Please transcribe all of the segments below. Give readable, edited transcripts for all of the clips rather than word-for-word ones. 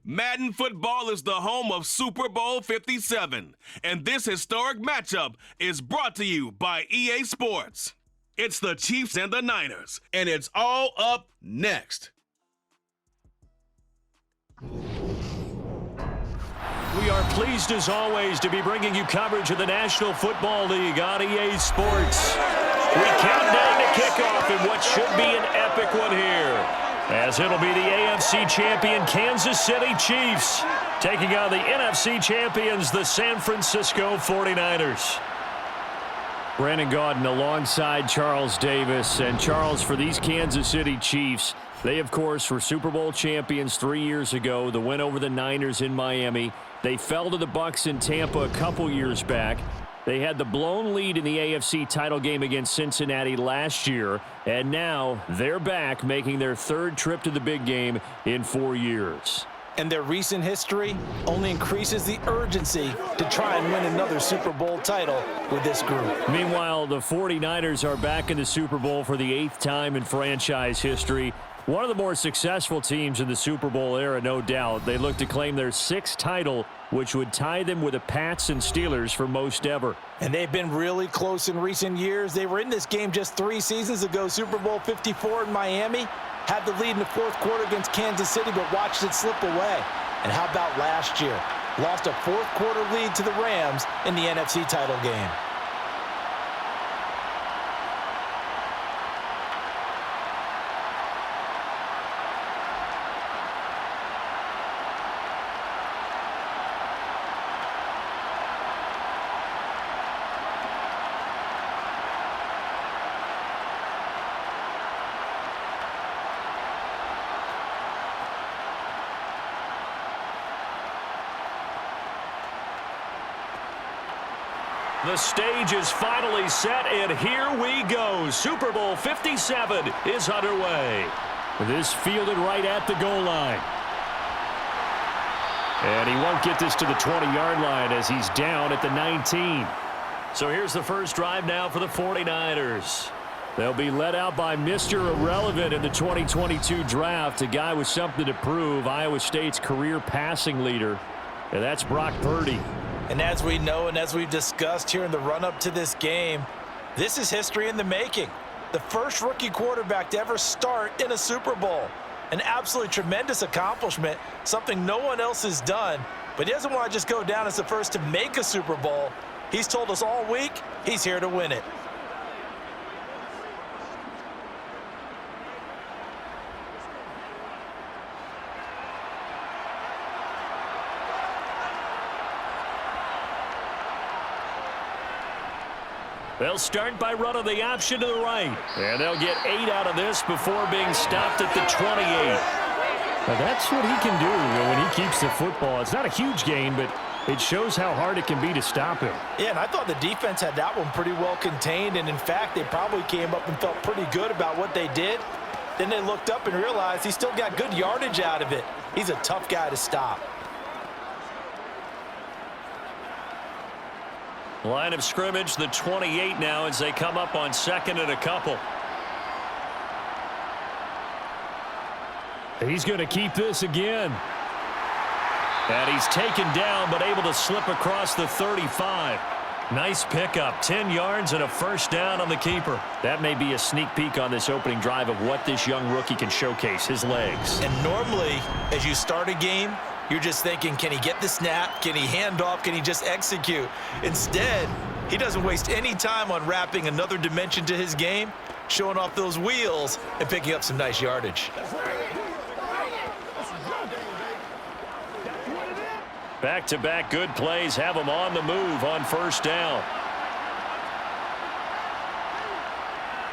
Madden football is the home of Super Bowl 57, and this historic matchup is brought to you by EA Sports. It's the Chiefs and the Niners, and it's all up next. We are pleased as always to be bringing you coverage of the National Football League on EA Sports. We count down to kickoff in what should be an epic one here, as it'll be the AFC champion Kansas City Chiefs taking on the NFC champions, the San Francisco 49ers. Brandon Gaudin alongside Charles Davis. And Charles, for these Kansas City Chiefs, they, of course, were Super Bowl champions 3 years ago. The win over the Niners in Miami. They fell to the Bucs in Tampa a couple years back. They had the blown lead in the AFC title game against Cincinnati last year. And now they're back, making their third trip to the big game in 4 years. And their recent history only increases the urgency to try and win another Super Bowl title with this group. Meanwhile, the 49ers are back in the Super Bowl for the 8th time in franchise history. One of the more successful teams in the Super Bowl era, no doubt. They look to claim their 6th title, which would tie them with the Pats and Steelers for most ever. And they've been really close in recent years. They were in this game just 3 seasons ago, Super Bowl 54 in Miami. Had the lead in the 4th quarter against Kansas City, but watched it slip away. And how about last year? Lost a 4th quarter lead to the Rams in the NFC title game. The stage is finally set, and here we go. Super Bowl 57 is underway. This fielded right at the goal line. And he won't get this to the 20-yard line as he's down at the 19. So here's the first drive now for the 49ers. They'll be led out by Mr. Irrelevant in the 2022 draft, a guy with something to prove, Iowa State's career passing leader. And that's Brock Purdy. And as we know and as we've discussed here in the run-up to this game, this is history in the making. The first rookie quarterback to ever start in a Super Bowl. An absolutely tremendous accomplishment, something no one else has done. But he doesn't want to just go down as the first to make a Super Bowl. He's told us all week he's here to win it. They'll start by running the option to the right. And they'll get 8 out of this before being stopped at the 28. Now that's what he can do when he keeps the football. It's not a huge gain, but it shows how hard it can be to stop him. Yeah, and I thought the defense had that one pretty well contained. And, in fact, they probably came up and felt pretty good about what they did. Then they looked up and realized he still got good yardage out of it. He's a tough guy to stop. Line of scrimmage, the 28 now as they come up on 2nd and a couple. He's going to keep this again. And he's taken down but able to slip across the 35. Nice pickup, 10 yards and a first down on the keeper. That may be a sneak peek on this opening drive of what this young rookie can showcase, his legs. And normally, as you start a game, you're just thinking, can he get the snap? Can he hand off? Can he just execute? Instead, he doesn't waste any time on wrapping another dimension to his game, showing off those wheels and picking up some nice yardage. Back-to-back good plays have him on the move on first down.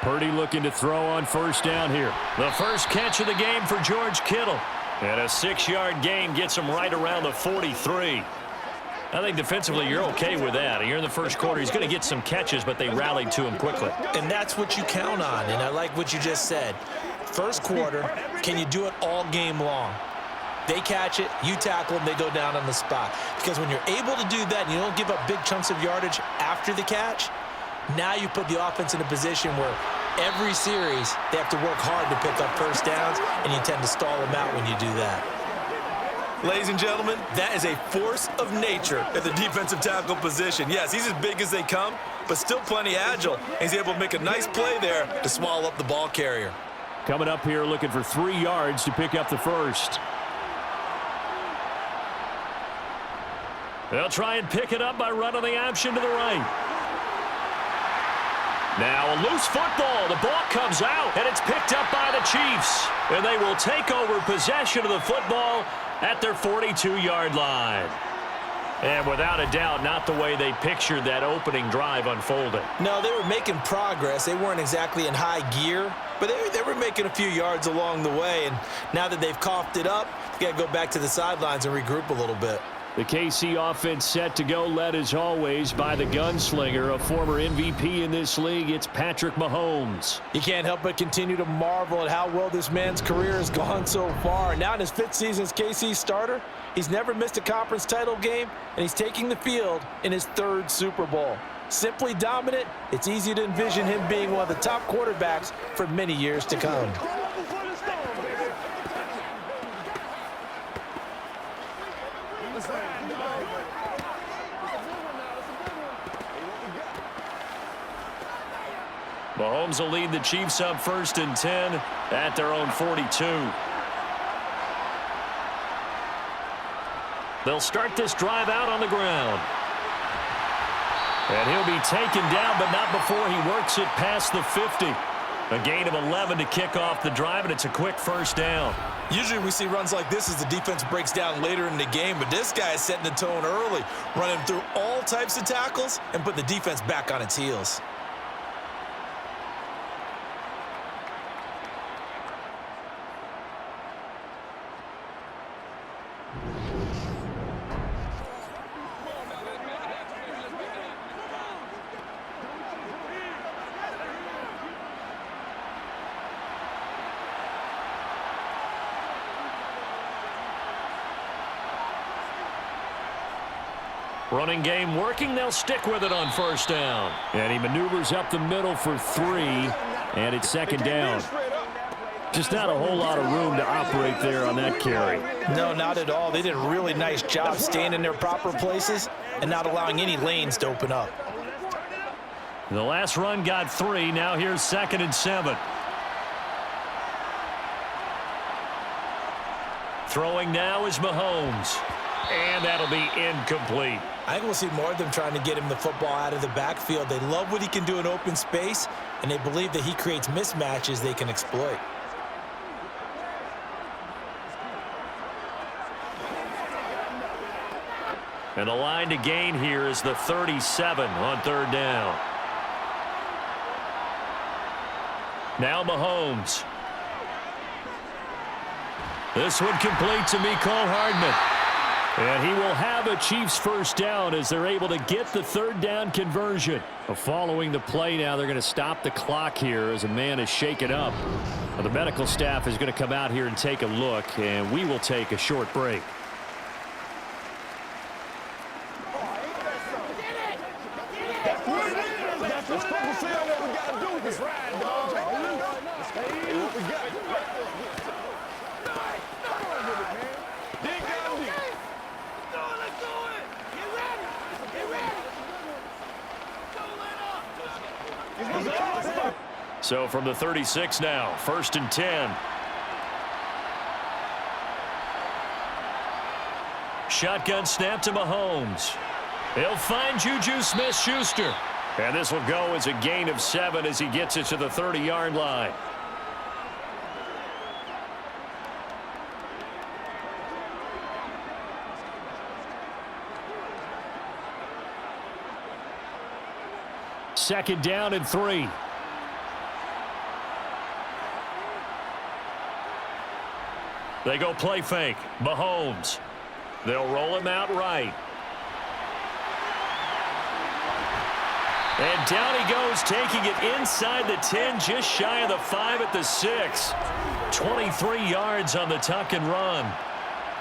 Purdy looking to throw on first down here. The first catch of the game for George Kittle. And a 6-yard gain gets him right around the 43. I think defensively you're okay with that. Here in the first quarter, he's going to get some catches, but they rallied to him quickly. And that's what you count on, and I like what you just said. First quarter, can you do it all game long? They catch it, you tackle them, they go down on the spot. Because when you're able to do that and you don't give up big chunks of yardage after the catch, Now you put the offense in a position where every series they have to work hard to pick up first downs, and you tend to stall them out when you do that. Ladies and gentlemen, that is a force of nature at the defensive tackle position. Yes, he's as big as they come, but still plenty agile. He's able to make a nice play there to swallow up the ball carrier. Coming up here looking for 3 yards to pick up the first. They'll try and pick it up by running the option to the right. Now a loose football. The ball comes out, and it's picked up by the Chiefs. And they will take over possession of the football at their 42-yard line. And without a doubt, not the way they pictured that opening drive unfolding. No, they were making progress. They weren't exactly in high gear, but they were making a few yards along the way. And now that they've coughed it up, you got to go back to the sidelines and regroup a little bit. The KC offense set to go, led as always by the gunslinger, a former MVP in this league. It's Patrick Mahomes. You can't help but continue to marvel at how well this man's career has gone so far. Now in his 5th season as KC starter, he's never missed a conference title game, and he's taking the field in his 3rd Super Bowl. Simply dominant, it's easy to envision him being one of the top quarterbacks for many years to come. Mahomes will lead the Chiefs up 1st and 10 at their own 42. They'll start this drive out on the ground. And he'll be taken down, but not before he works it past the 50. A gain of 11 to kick off the drive, and it's a quick first down. Usually we see runs like this as the defense breaks down later in the game, but this guy is setting the tone early, running through all types of tackles and put the defense back on its heels. Running game working. They'll stick with it on first down. And he maneuvers up the middle for 3, and it's 2nd down. Just not a whole lot of room to operate there on that carry. No, not at all. They did a really nice job staying in their proper places and not allowing any lanes to open up. The last run got 3. Now here's 2nd and 7. Throwing now is Mahomes. And that'll be incomplete. I think we'll see more of them trying to get him the football out of the backfield. They love what he can do in open space, and they believe that he creates mismatches they can exploit. And the line to gain here is the 37 on 3rd down. Now Mahomes. This one complete to Mecole Hardman. And he will have a Chiefs first down as they're able to get the 3rd down conversion. Following the play now, they're going to stop the clock here as a man is shaken up. Well, the medical staff is going to come out here and take a look, and we will take a short break. So from the 36 now, 1st and 10. Shotgun snap to Mahomes. He'll find Juju Smith-Schuster. And this will go as a gain of 7 as he gets it to the 30-yard line. Second down and 3. They go play fake. Mahomes. They'll roll him out right. And down he goes, taking it inside the 10, just shy of the 5 at the 6. 23 yards on the tuck and run.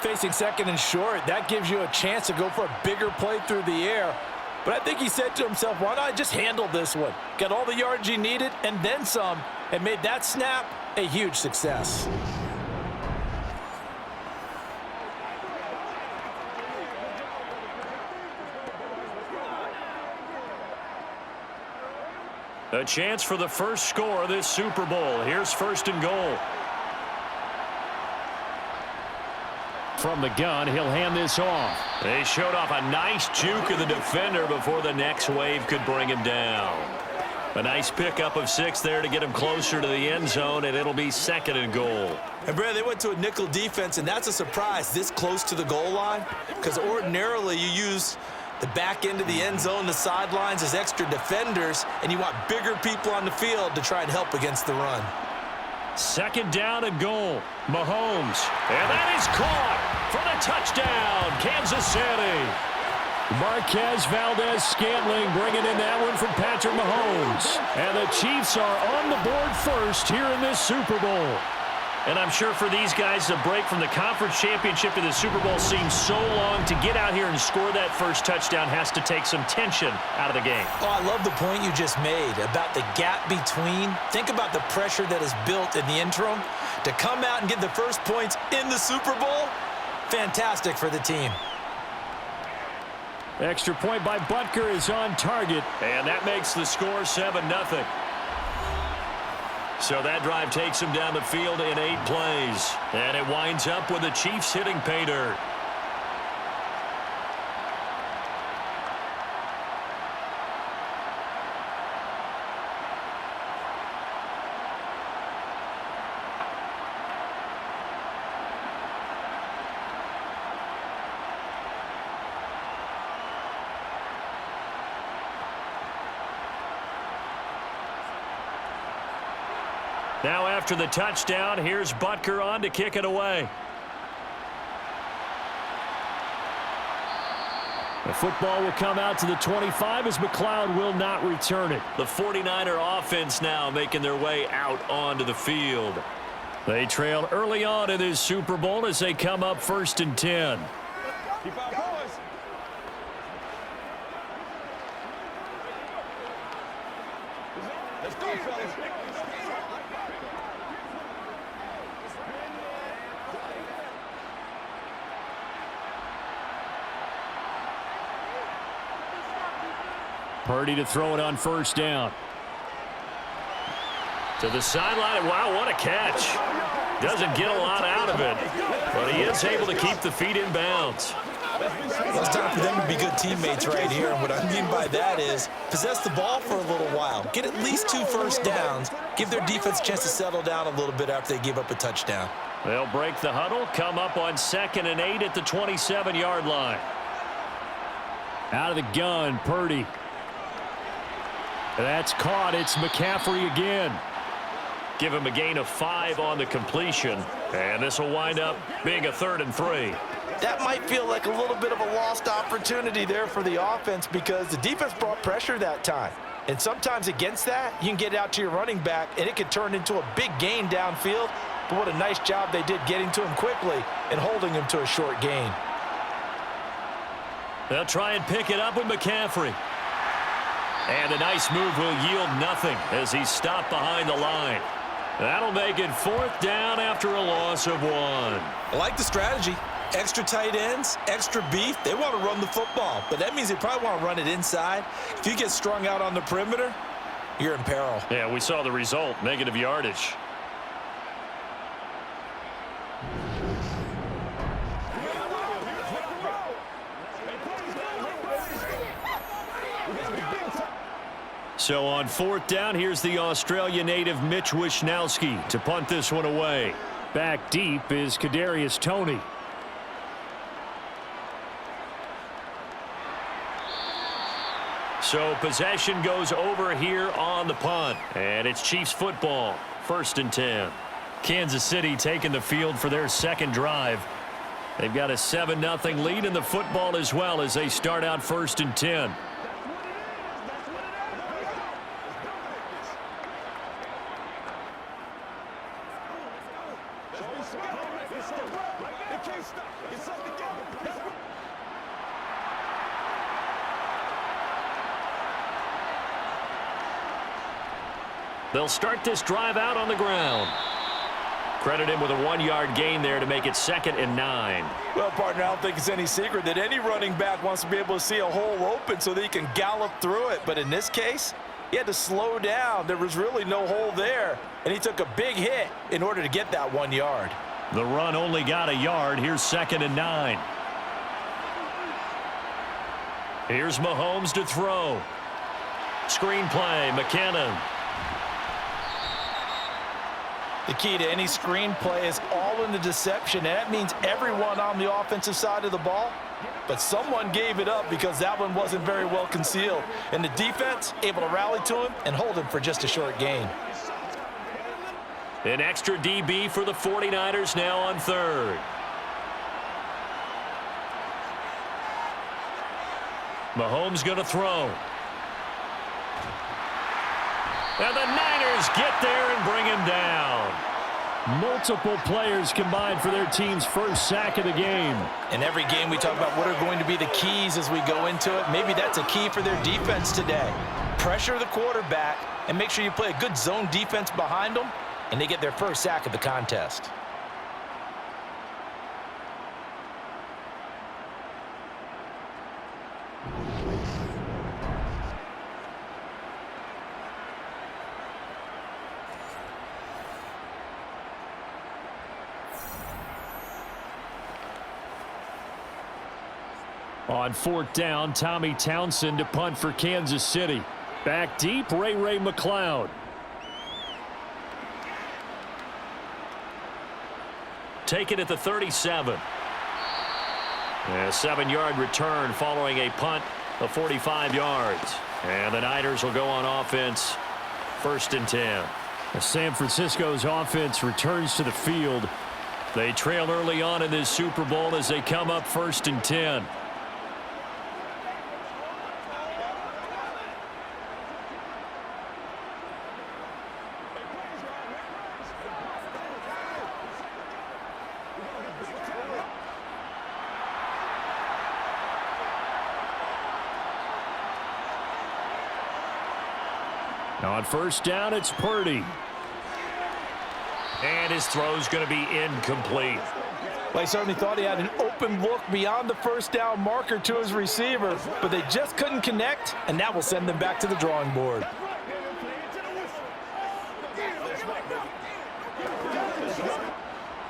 Facing 2nd and short, that gives you a chance to go for a bigger play through the air. But I think he said to himself, why not just handle this one? Got all the yards he needed and then some, and made that snap a huge success. A chance for the first score of this Super Bowl. Here's 1st and goal. From the gun, he'll hand this off. They showed off a nice juke of the defender before the next wave could bring him down. A nice pickup of 6 there to get him closer to the end zone, and it'll be 2nd and goal. And, Brad, they went to a nickel defense, and that's a surprise this close to the goal line, because ordinarily you use the back end of the end zone, the sidelines as extra defenders, and you want bigger people on the field to try and help against the run. 2nd down and goal. Mahomes. And that is caught for the touchdown, Kansas City. Marquez Valdez-Scantling bringing in that one from Patrick Mahomes. And the Chiefs are on the board first here in this Super Bowl. And I'm sure for these guys, the break from the conference championship to the Super Bowl seems so long. To get out here and score that first touchdown has to take some tension out of the game. Oh, I love the point you just made about the gap between. Think about the pressure that is built in the interim. To come out and get the first points in the Super Bowl, fantastic for the team. Extra point by Butker is on target. And that makes the score 7-0. So that drive takes him down the field in 8 plays. And it winds up with the Chiefs hitting pay dirt. Now after the touchdown, here's Butker on to kick it away. The football will come out to the 25 as McLeod will not return it. The 49er offense now making their way out onto the field. They trail early on in this Super Bowl as they come up 1st and 10. Keep our boys. Let's go, fellas. Purdy to throw it on 1st down. To the sideline. Wow, what a catch. Doesn't get a lot out of it, but he is able to keep the feet in bounds. Well, it's time for them to be good teammates right here. And what I mean by that is possess the ball for a little while. Get at least 2 first downs. Give their defense a chance to settle down a little bit after they give up a touchdown. They'll break the huddle, come up on 2nd and 8 at the 27-yard line. Out of the gun, Purdy. That's caught. It's McCaffrey again. Give him a gain of 5 on the completion. And this will wind up being a 3rd and 3. That might feel like a little bit of a lost opportunity there for the offense because the defense brought pressure that time. And sometimes against that, you can get out to your running back, and it could turn into a big gain downfield. But what a nice job they did getting to him quickly and holding him to a short gain. They'll try and pick it up with McCaffrey. And a nice move will yield nothing as he's stopped behind the line. That'll make it 4th down after a loss of 1. I like the strategy. Extra tight ends, extra beef. They want to run the football, but that means they probably want to run it inside. If you get strung out on the perimeter, you're in peril. Yeah, we saw the result, negative yardage. So on 4th down, here's the Australia native Mitch Wishnowsky to punt this one away. Back deep is Kadarius Toney. So possession goes over here on the punt. And it's Chiefs football, 1st and 10. Kansas City taking the field for their 2nd drive. They've got a 7-0 lead in the football as well as they start out 1st and 10. They'll start this drive out on the ground. Credit him with a 1-yard gain there to make it 2nd and 9. Well, partner, I don't think it's any secret that any running back wants to be able to see a hole open so that he can gallop through it. But in this case, he had to slow down. There was really no hole there, and he took a big hit in order to get that 1 yard. The run only got a yard. Here's 2nd and 9. Here's Mahomes to throw. Screen play, McKinnon. The key to any screen play is all in the deception, and that means everyone on the offensive side of the ball. But someone gave it up because that one wasn't very well concealed. And the defense able to rally to him and hold him for just a short gain. An extra DB for the 49ers now on 3rd. Mahomes going to throw. And the Niners get there and bring him down. Multiple players combined for their team's first sack of the game. In every game we talk about what are going to be the keys as we go into it. Maybe that's a key for their defense today. Pressure the quarterback and make sure you play a good zone defense behind them, and they get their first sack of the contest. On 4th down, Tommy Townsend to punt for Kansas City. Back deep, Ray McLeod. Take it at the 37. A 7-yard return following a punt of 45 yards. And the Niners will go on offense, 1st and 10. San Francisco's offense returns to the field. They trail early on in this Super Bowl as they come up 1st and 10. On 1st down, it's Purdy. And his throw's going to be incomplete. Well, he certainly thought he had an open look beyond the 1st down marker to his receiver, but they just couldn't connect, and that will send them back to the drawing board.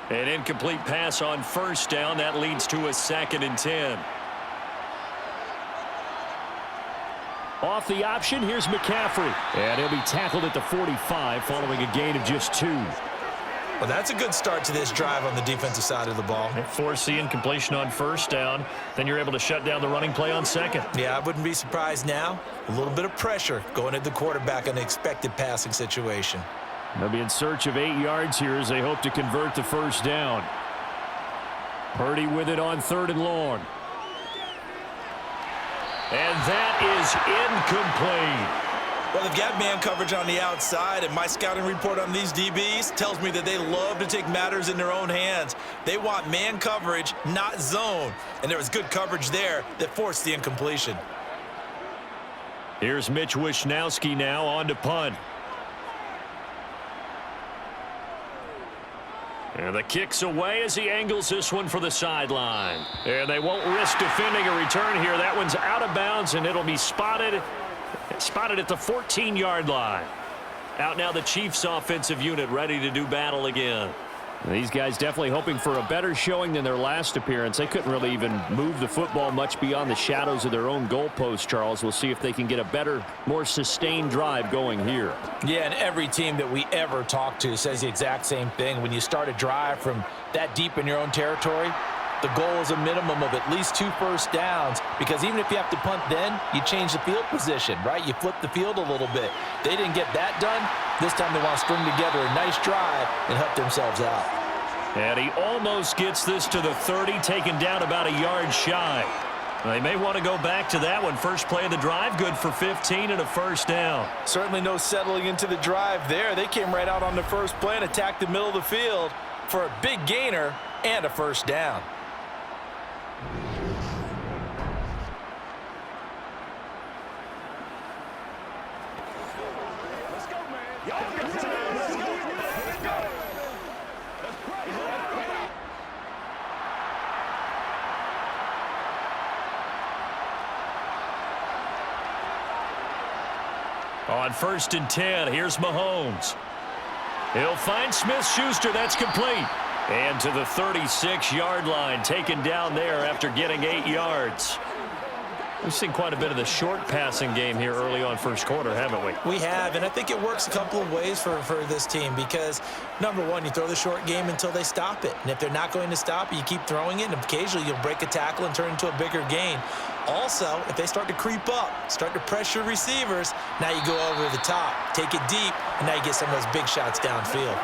An incomplete pass on 1st down. That leads to a 2nd and 10. Off the option, here's McCaffrey. And he'll be tackled at the 45 following a gain of just 2. Well, that's a good start to this drive on the defensive side of the ball. Force the incompletion on 1st down. Then you're able to shut down the running play on 2nd. Yeah, I wouldn't be surprised now. A little bit of pressure going at the quarterback in an expected passing situation. They'll be in search of 8 yards here as they hope to convert the 1st down. Purdy with it on 3rd and long. And that is incomplete. Well, they've got man coverage on the outside, and my scouting report on these DBs tells me that they love to take matters in their own hands. They want man coverage, not zone. And there was good coverage there that forced the incompletion. Here's Mitch Wishnowski now on to punt. And the kick's away as he angles this one for the sideline. And they won't risk defending a return here. That one's out of bounds, and it'll be spotted at the 14-yard line. Out now the Chiefs offensive unit ready to do battle again. These guys definitely hoping for a better showing than their last appearance. They couldn't really even move the football much beyond the shadows of their own goalpost, Charles. We'll see if they can get a better, more sustained drive going here. Yeah, and every team that we ever talk to says the exact same thing. When you start a drive from that deep in your own territory, the goal is a minimum of at least 2 first downs, because even if you have to punt then, you change the field position, right? You flip the field a little bit. They didn't get that done. This time they want to string together a nice drive and help themselves out. And he almost gets this to the 30, taken down about a yard shy. They may want to go back to that one. First play of the drive, good for 15 and a 1st down. Certainly no settling into the drive there. They came right out on the first play and attacked the middle of the field for a big gainer and a 1st down. On 1st and 10, here's Mahomes. He'll find Smith-Schuster. That's complete. And to the 36-yard line, taken down there after getting 8 yards. We've seen quite a bit of the short passing game here early on first quarter, haven't we? We have, and I think it works a couple of ways for this team because, number one, you throw the short game until they stop it. And if they're not going to stop it, you keep throwing it, and occasionally you'll break a tackle and turn it into a bigger gain. Also, if they start to creep up, start to pressure receivers, now you go over the top, take it deep, and now you get some of those big shots downfield.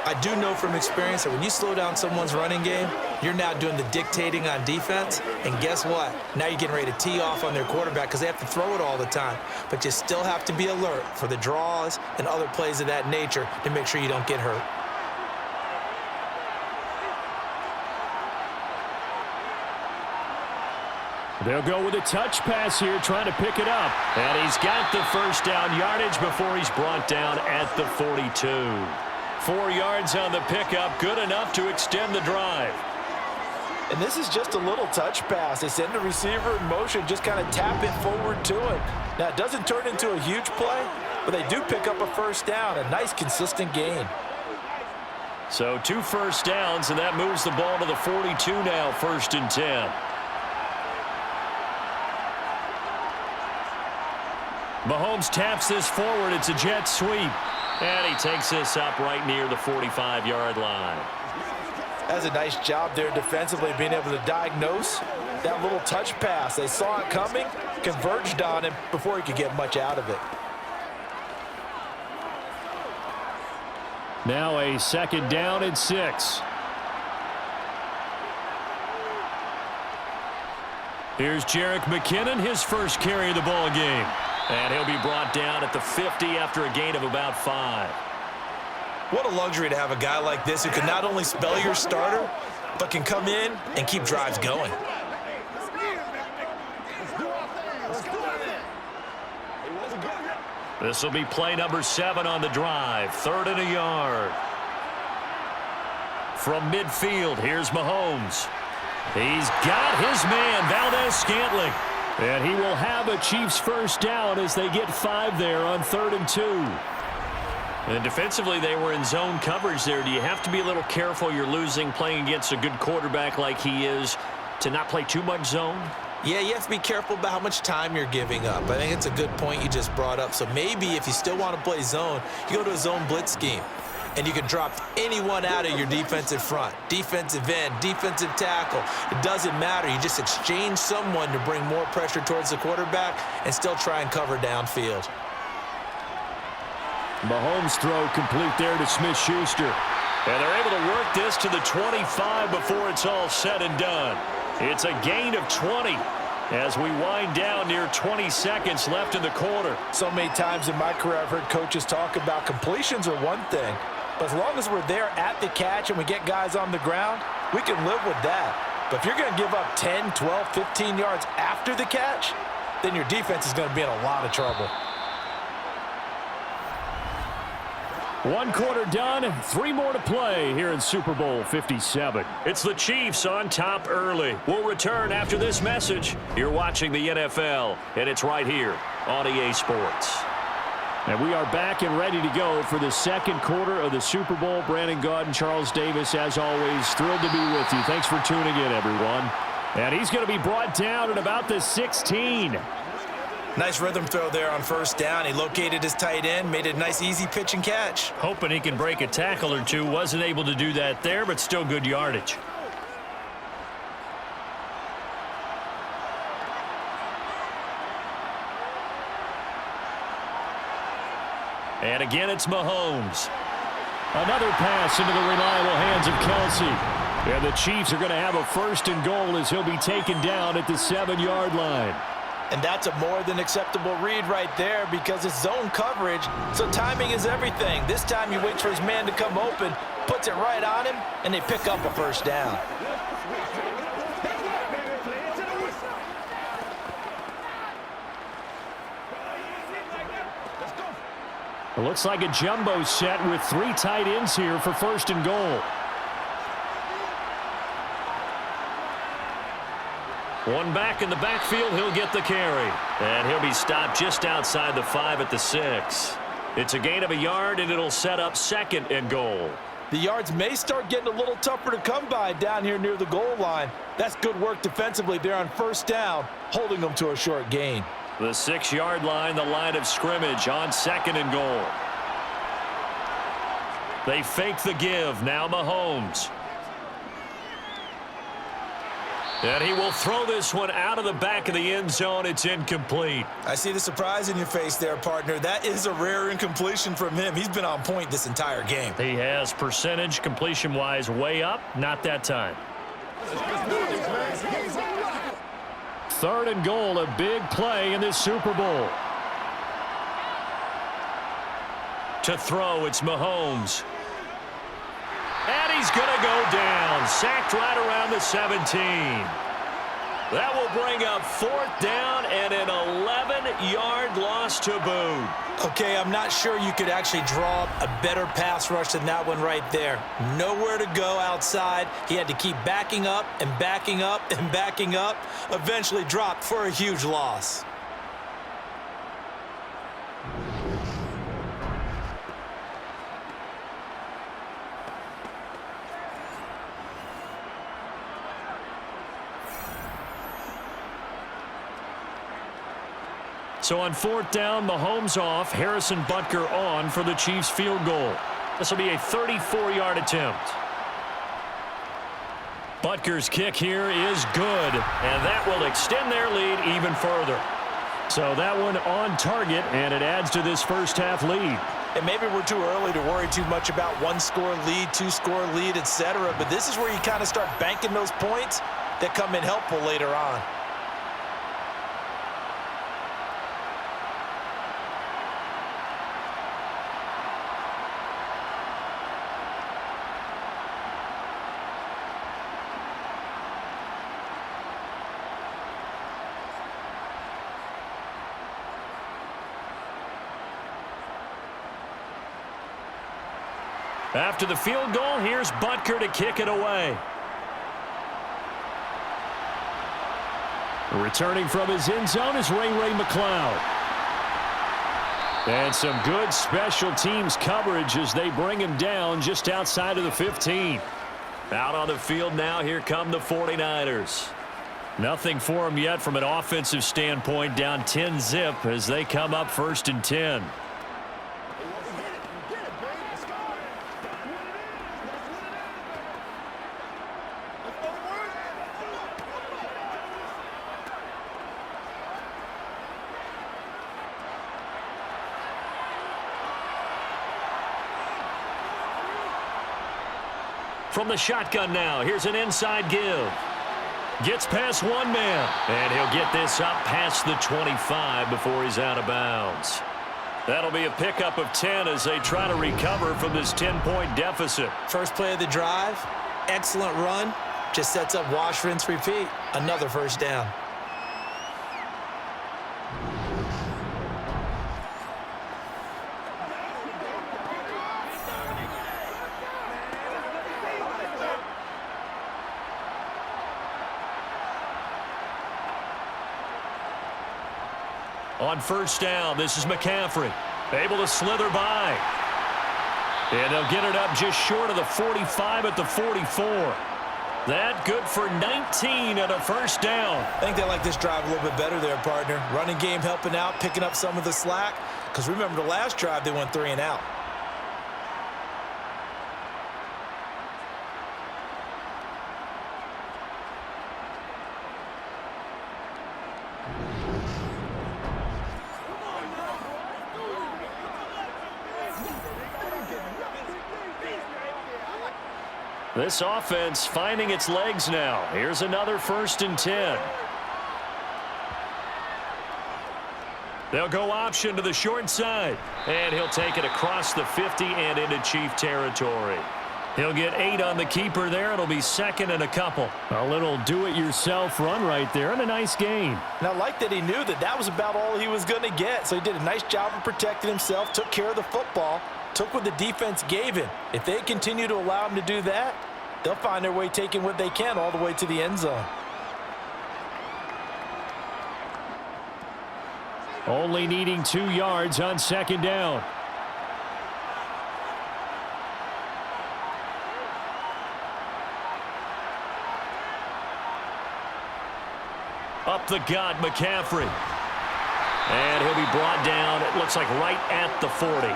I do know from experience that when you slow down someone's running game, you're now doing the dictating on defense, and guess what? Now you're getting ready to tee off on their quarterback because they have to throw it all the time. But you still have to be alert for the draws and other plays of that nature to make sure you don't get hurt. They'll go with a touch pass here, trying to pick it up. And he's got the first down yardage before he's brought down at the 42. 4 yards on the pickup, good enough to extend the drive. And this is just a little touch pass. They send the receiver in motion, just kind of tap it forward to him. Now, it doesn't turn into a huge play, but they do pick up a first down, a nice, consistent gain. So 2 first downs, and that moves the ball to the 42 now, 1st and 10. Mahomes taps this forward. It's a jet sweep. And he takes this up right near the 45-yard line. That's a nice job there defensively, being able to diagnose that little touch pass. They saw it coming, converged on him before he could get much out of it. Now a 2nd down and 6. Here's Jerick McKinnon, his first carry of the ball game. And he'll be brought down at the 50 after a gain of about 5. What a luxury to have a guy like this who can not only spell your starter, but can come in and keep drives going. This will be play number 7 on the drive. 3rd and a yard. From midfield, here's Mahomes. He's got his man, Valdez-Scantling. And he will have a Chiefs first down as they get 5 there on 3rd and 2. And defensively, they were in zone coverage there. Do you have to be a little careful? You're losing playing against a good quarterback like he is to not play too much zone? Yeah, you have to be careful about how much time you're giving up. I think it's a good point you just brought up. So maybe if you still want to play zone, you go to a zone blitz scheme. And you can drop anyone out of your defensive front, defensive end, defensive tackle. It doesn't matter. You just exchange someone to bring more pressure towards the quarterback and still try and cover downfield. Mahomes' throw complete there to Smith-Schuster. And they're able to work this to the 25 before it's all said and done. It's a gain of 20 as we wind down near 20 seconds left in the quarter. So many times in my career I've heard coaches talk about completions are one thing. But as long as we're there at the catch and we get guys on the ground, we can live with that. But if you're going to give up 10, 12, 15 yards after the catch, then your defense is going to be in a lot of trouble. 1 quarter done, 3 more to play here in Super Bowl 57. It's the Chiefs on top early. We'll return after this message. You're watching the NFL, and it's right here on EA Sports. And we are back and ready to go for the 2nd quarter of the Super Bowl. Brandon Gaudin, Charles Davis, as always, thrilled to be with you. Thanks for tuning in, everyone. And he's going to be brought down at about the 16. Nice rhythm throw there on 1st down. He located his tight end, made it a nice, easy pitch and catch. Hoping he can break a tackle or two. Wasn't able to do that there, but still good yardage. And again, it's Mahomes. Another pass into the reliable hands of Kelsey. And the Chiefs are going to have a 1st and goal as he'll be taken down at the 7-yard line. And that's a more than acceptable read right there because it's zone coverage, so timing is everything. This time he waits for his man to come open, puts it right on him, and they pick up a 1st down. It looks like a jumbo set with 3 tight ends here for 1st and goal. One back in the backfield, he'll get the carry. And he'll be stopped just outside the 5 at the 6. It's a gain of a yard, and it'll set up 2nd and goal. The yards may start getting a little tougher to come by down here near the goal line. That's good work defensively there on 1st down, holding them to a short gain. The 6-yard line, the line of scrimmage on 2nd and goal. They fake the give. Now Mahomes. And he will throw this one out of the back of the end zone. It's incomplete. I see the surprise in your face there, partner. That is a rare incompletion from him. He's been on point this entire game. He has percentage completion-wise way up. Not that time. 3rd and goal, a big play in this Super Bowl. To throw, it's Mahomes. And he's going to go down. Sacked right around the 17. That will bring up 4th down and an 11-yard loss to boot. Okay, I'm not sure you could actually draw up a better pass rush than that one right there. Nowhere to go outside. He had to keep backing up and backing up and backing up. Eventually dropped for a huge loss. So on 4th down, Mahomes off, Harrison Butker on for the Chiefs field goal. This will be a 34-yard attempt. Butker's kick here is good, and that will extend their lead even further. So that one on target, and it adds to this first half lead. And maybe we're too early to worry too much about 1-score lead, 2-score lead, etc. But this is where you kind of start banking those points that come in helpful later on. After the field goal, here's Butker to kick it away. Returning from his end zone is Ray McCloud. And some good special teams coverage as they bring him down just outside of the 15. Out on the field now, here come the 49ers. Nothing for them yet from an offensive standpoint, down 10-zip as they come up 1st and 10. From the shotgun now, here's an inside give. Gets past one man, and he'll get this up past the 25 before he's out of bounds. That'll be a pickup of 10 as they try to recover from this 10-point deficit. First play of the drive, excellent run, just sets up wash, rinse, repeat. Another 1st down. On 1st down, this is McCaffrey. Able to slither by. And they'll get it up just short of the 45 at the 44. That good for 19 and a 1st down. I think they like this drive a little bit better there, partner. Running game helping out, picking up some of the slack. Because remember the last drive, they went 3 and out. This offense finding its legs now. Here's another 1st and 10. They'll go option to the short side. And he'll take it across the 50 and into Chief territory. He'll get 8 on the keeper there. It'll be 2nd and a couple. A little do-it-yourself run right there and a nice gain. And I like that he knew that that was about all he was going to get. So he did a nice job of protecting himself, took care of the football, took what the defense gave him. If they continue to allow him to do that, they'll find their way taking what they can all the way to the end zone. Only needing 2 yards on second down. Up the gut, McCaffrey. And he'll be brought down, it looks like right at the 40.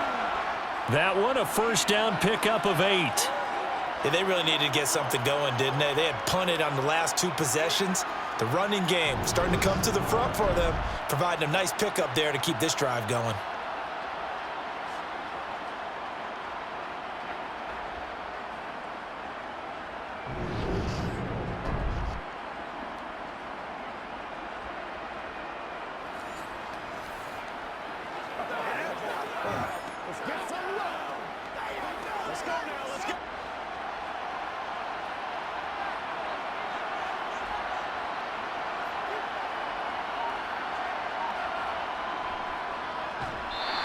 That one, a first down pickup of 8. Yeah, they really needed to get something going, didn't they? They had punted on the last 2 possessions. The running game starting to come to the front for them, providing a nice pickup there to keep this drive going.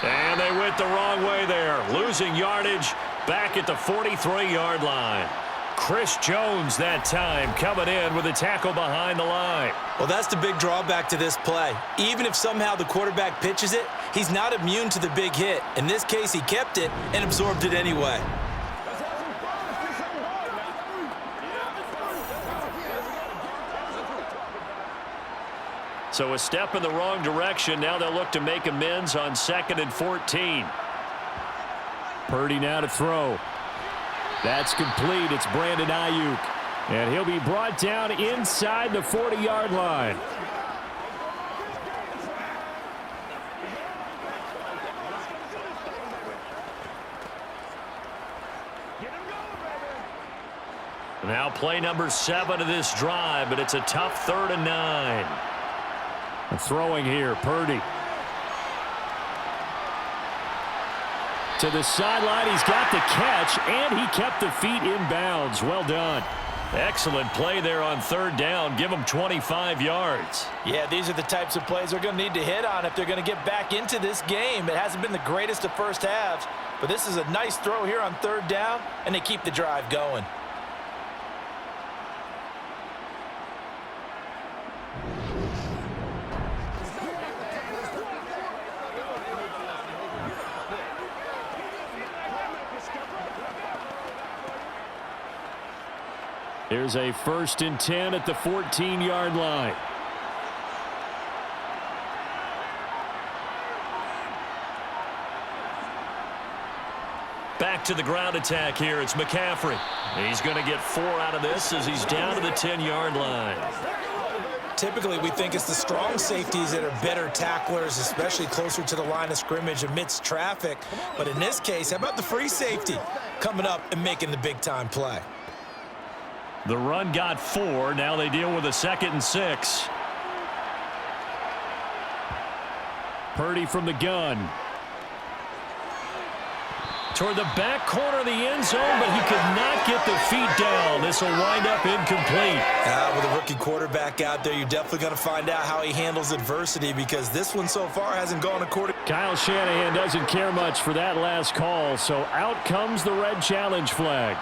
And they went the wrong way there, losing yardage back at the 43-yard line. Chris Jones that time coming in with a tackle behind the line. Well, that's the big drawback to this play. Even if somehow the quarterback pitches it, he's not immune to the big hit. In this case, he kept it and absorbed it anyway. So a step in the wrong direction. Now they'll look to make amends on 2nd and 14. Purdy now to throw. That's complete. It's Brandon Ayuk. And he'll be brought down inside the 40-yard line. Now play number 7 of this drive, but it's a tough 3rd and 9. Throwing here, Purdy. To the sideline, he's got the catch, and he kept the feet in bounds. Well done. Excellent play there on 3rd down. Give them 25 yards. Yeah, these are the types of plays they're going to need to hit on if they're going to get back into this game. It hasn't been the greatest of first halves, but this is a nice throw here on 3rd down, and they keep the drive going. Here's a 1st and 10 at the 14-yard line. Back to the ground attack here. It's McCaffrey. He's going to get 4 out of this as he's down to the 10-yard line. Typically, we think it's the strong safeties that are better tacklers, especially closer to the line of scrimmage amidst traffic. But in this case, how about the free safety coming up and making the big-time play? The run got 4. Now they deal with a 2nd and 6. Purdy from the gun. Toward the back corner of the end zone, but he could not get the feet down. This will wind up incomplete. With a rookie quarterback out there, you're definitely going to find out how he handles adversity because this one so far hasn't gone according. Kyle Shanahan doesn't care much for that last call, so out comes the red challenge flag.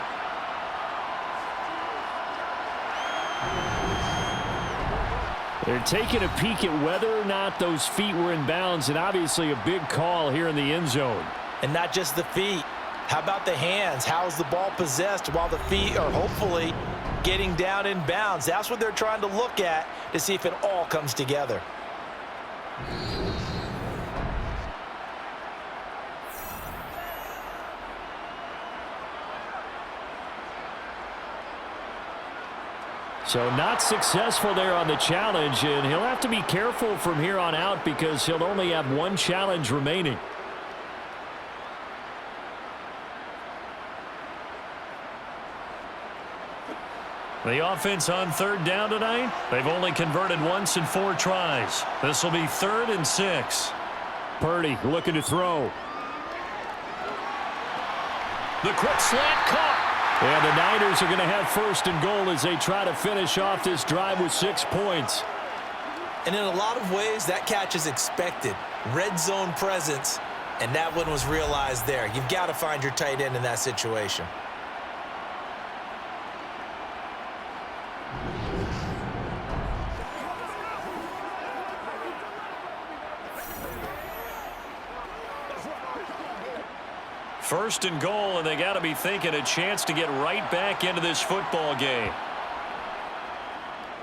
They're taking a peek at whether or not those feet were in bounds, and obviously a big call here in the end zone. And not just the feet. How about the hands? How's the ball possessed while the feet are hopefully getting down in bounds? That's what they're trying to look at to see if it all comes together. So not successful there on the challenge, and he'll have to be careful from here on out because he'll only have 1 challenge remaining. The offense on 3rd down tonight, they've only converted once in 4 tries. This will be 3rd and 6. Purdy looking to throw. The quick slant caught. And the Niners are going to have 1st and goal as they try to finish off this drive with 6 points. And in a lot of ways, that catch is expected. Red zone presence, and that one was realized there. You've got to find your tight end in that situation. First and goal, and they got to be thinking a chance to get right back into this football game.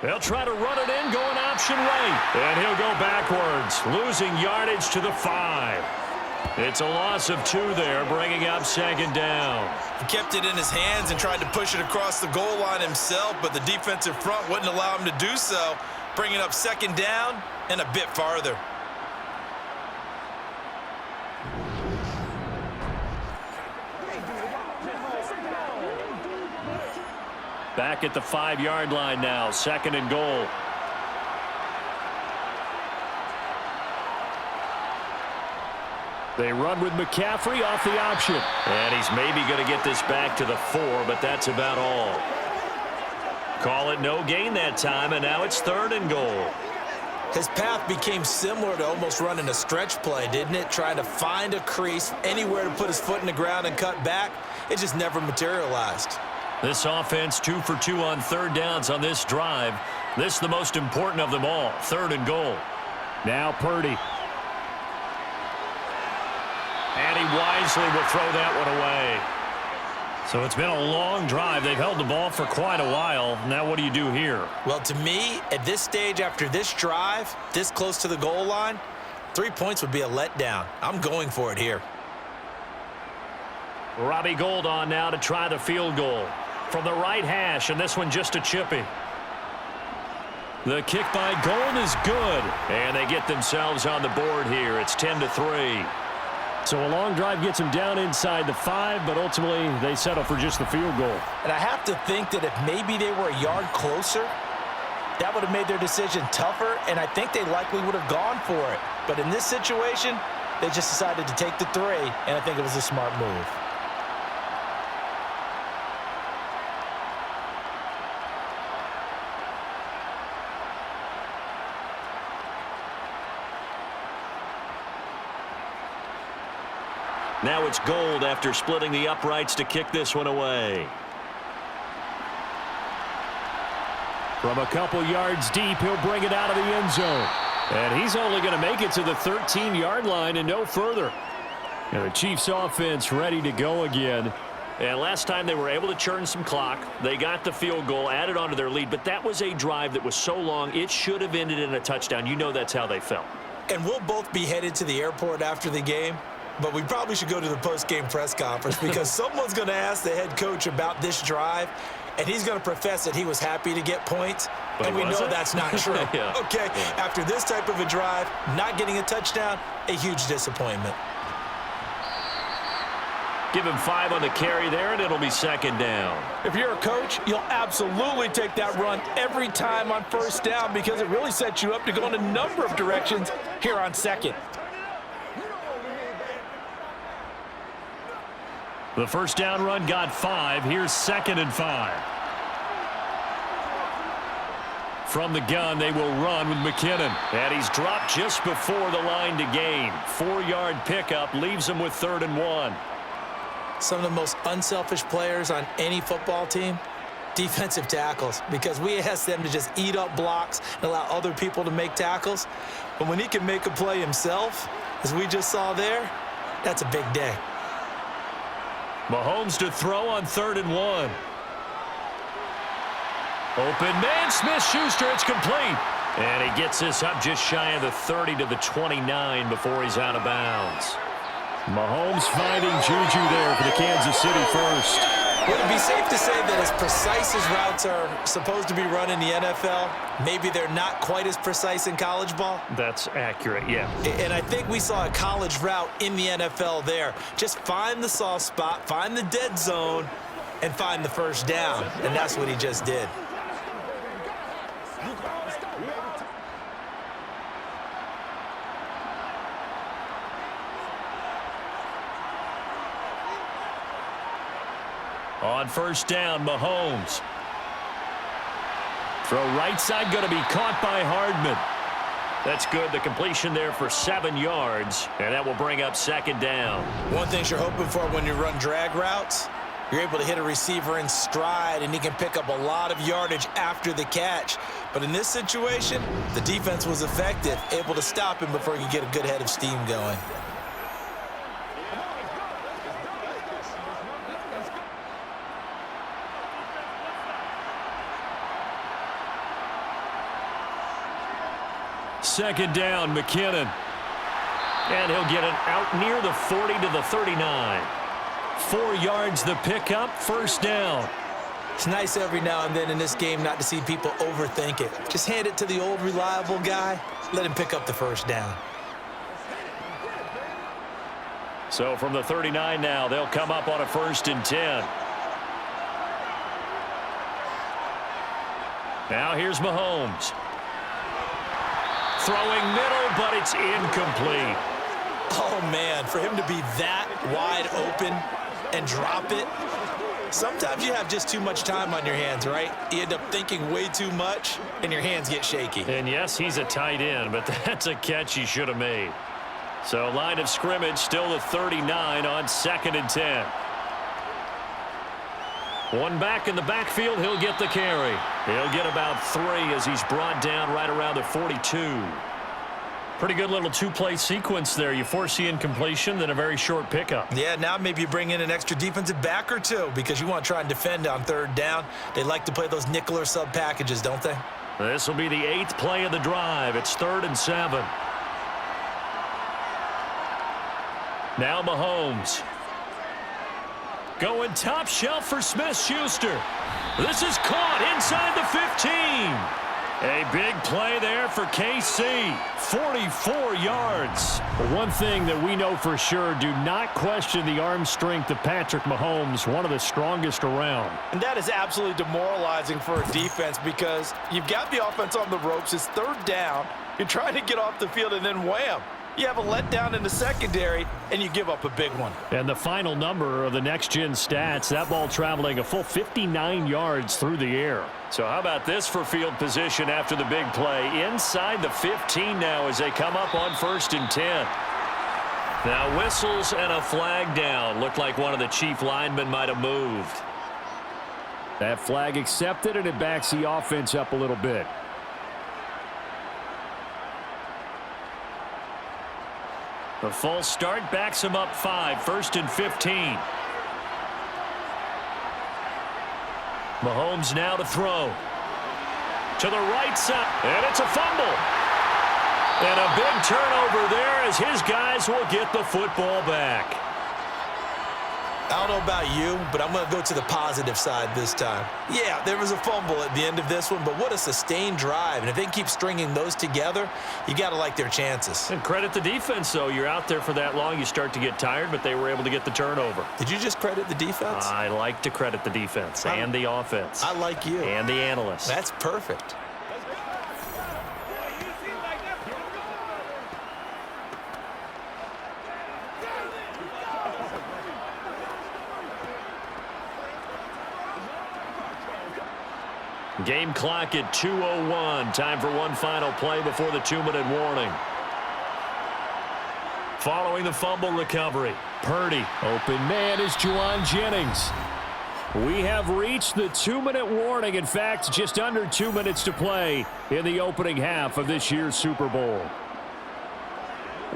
They'll try to run it in, going option right. And he'll go backwards, losing yardage to the 5. It's a loss of 2 there, bringing up second down. He kept it in his hands and tried to push it across the goal line himself, but the defensive front wouldn't allow him to do so, bringing up second down and a bit farther. Back at the 5-yard line now, second and goal. They run with McCaffrey off the option. And he's maybe going to get this back to the 4, but that's about all. Call it no gain that time, and now it's third and goal. His path became similar to almost running a stretch play, didn't it? Trying to find a crease, anywhere to put his foot in the ground and cut back. It just never materialized. This offense 2 for 2 on third downs on this drive. This is the most important of them all, third and goal. Now Purdy. And he wisely will throw that one away. So it's been a long drive. They've held the ball for quite a while. Now what do you do here? Well, to me, at this stage after this drive, this close to the goal line, 3 points would be a letdown. I'm going for it here. Robbie Gould on now to try the field goal. From the right hash, and this one just a chippy. The kick by Gould is good. And they get themselves on the board here. It's 10-3. So a long drive gets them down inside the 5, but ultimately they settle for just the field goal. And I have to think that if maybe they were a yard closer, that would have made their decision tougher, and I think they likely would have gone for it. But in this situation, they just decided to take the 3, and I think it was a smart move. Now it's Gould after splitting the uprights to kick this one away. From a couple yards deep, he'll bring it out of the end zone. And he's only going to make it to the 13-yard line and no further. And the Chiefs offense ready to go again. And last time they were able to churn some clock. They got the field goal, added on to their lead. But that was a drive that was so long, it should have ended in a touchdown. You know that's how they felt. And we'll both be headed to the airport after the game. But we probably should go to the post-game press conference because someone's going to ask the head coach about this drive, and he's going to profess that he was happy to get points, and we know that's not true. Yeah. Okay, after this type of a drive, not getting a touchdown, a huge disappointment. Give him 5 on the carry there, and it'll be second down. If you're a coach, you'll absolutely take that run every time on first down because it really sets you up to go in a number of directions here on second. The first down run got 5. Here's second and 5. From the gun, they will run with McKinnon. And he's dropped just before the line to gain. 4-yard pickup leaves him with 3rd and 1. Some of the most unselfish players on any football team, defensive tackles, because we ask them to just eat up blocks and allow other people to make tackles. But when he can make a play himself, as we just saw there, that's a big day. Mahomes to throw on 3rd and 1. Open man, Smith-Schuster, it's complete. And he gets this up just shy of the 30 to the 29 before he's out of bounds. Mahomes finding Juju there for the Kansas City first. Would it be safe to say that as precise as routes are supposed to be run in the NFL, maybe they're not quite as precise in college ball? That's accurate, yeah. And I think we saw a college route in the NFL there. Just find the soft spot, find the dead zone, and find the first down. And that's what he just did. On first down, Mahomes. Throw right side, going to be caught by Hardman. That's good. The completion there for 7 yards, and that will bring up second down. One thing you're hoping for when you run drag routes, you're able to hit a receiver in stride, and he can pick up a lot of yardage after the catch. But in this situation, the defense was effective, able to stop him before he could get a good head of steam going. second down, McKinnon. And he'll get it out near the 40 to the 39. 4 yards the pickup, first down. It's nice every now and then in this game not to see people overthink it. Just hand it to the old reliable guy. Let him pick up the first down. So from the 39 now, they'll come up on a 1st and 10. Now here's Mahomes. Throwing middle, but it's incomplete. Oh, man, for him to be that wide open and drop it. Sometimes you have just too much time on your hands, right? You end up thinking way too much, and your hands get shaky. And yes, he's a tight end, but that's a catch he should have made. So line of scrimmage, still the 39 on 2nd and 10. One back in the backfield, he'll get the carry. He'll get about 3 as he's brought down right around the 42. Pretty good little 2-play sequence there. You force the incompletion, then a very short pickup. Yeah, now maybe you bring in an extra defensive back or 2 because you want to try and defend on 3rd down. They like to play those nickel or sub packages, don't they? This will be the 8th play of the drive. It's 3rd and 7. Now Mahomes. Going top shelf for Smith-Schuster. This is caught inside the 15. A big play there for KC. 44 yards. The one thing that we know for sure, do not question the arm strength of Patrick Mahomes, one of the strongest around. And that is absolutely demoralizing for a defense because you've got the offense on the ropes. It's 3rd down. You're trying to get off the field, and then wham. You have a letdown in the secondary, and you give up a big one. And the final number of the next-gen stats, that ball traveling a full 59 yards through the air. So how about this for field position after the big play? Inside the 15 now as they come up on 1st and 10. Now whistles and a flag down. Looked like one of the chief linemen might have moved. That flag accepted, and it backs the offense up a little bit. The false start backs him up 5, 1st and 15. Mahomes now to throw. To the right side, and it's a fumble. And a big turnover there as his guys will get the football back. I don't know about you, but I'm going to go to the positive side this time. Yeah, there was a fumble at the end of this one, but what a sustained drive. And if they keep stringing those together, you got to like their chances. And credit the defense, though. You're out there for that long, you start to get tired, but they were able to get the turnover. Did you just credit the defense? I like to credit the defense and the offense. I like you. And the analysts. That's perfect. Game clock at 2:01. Time for one final play before the 2-minute warning. Following the fumble recovery, Purdy. Open man is Juwan Jennings. We have reached the 2-minute warning. In fact, just under 2 minutes to play in the opening half of this year's Super Bowl.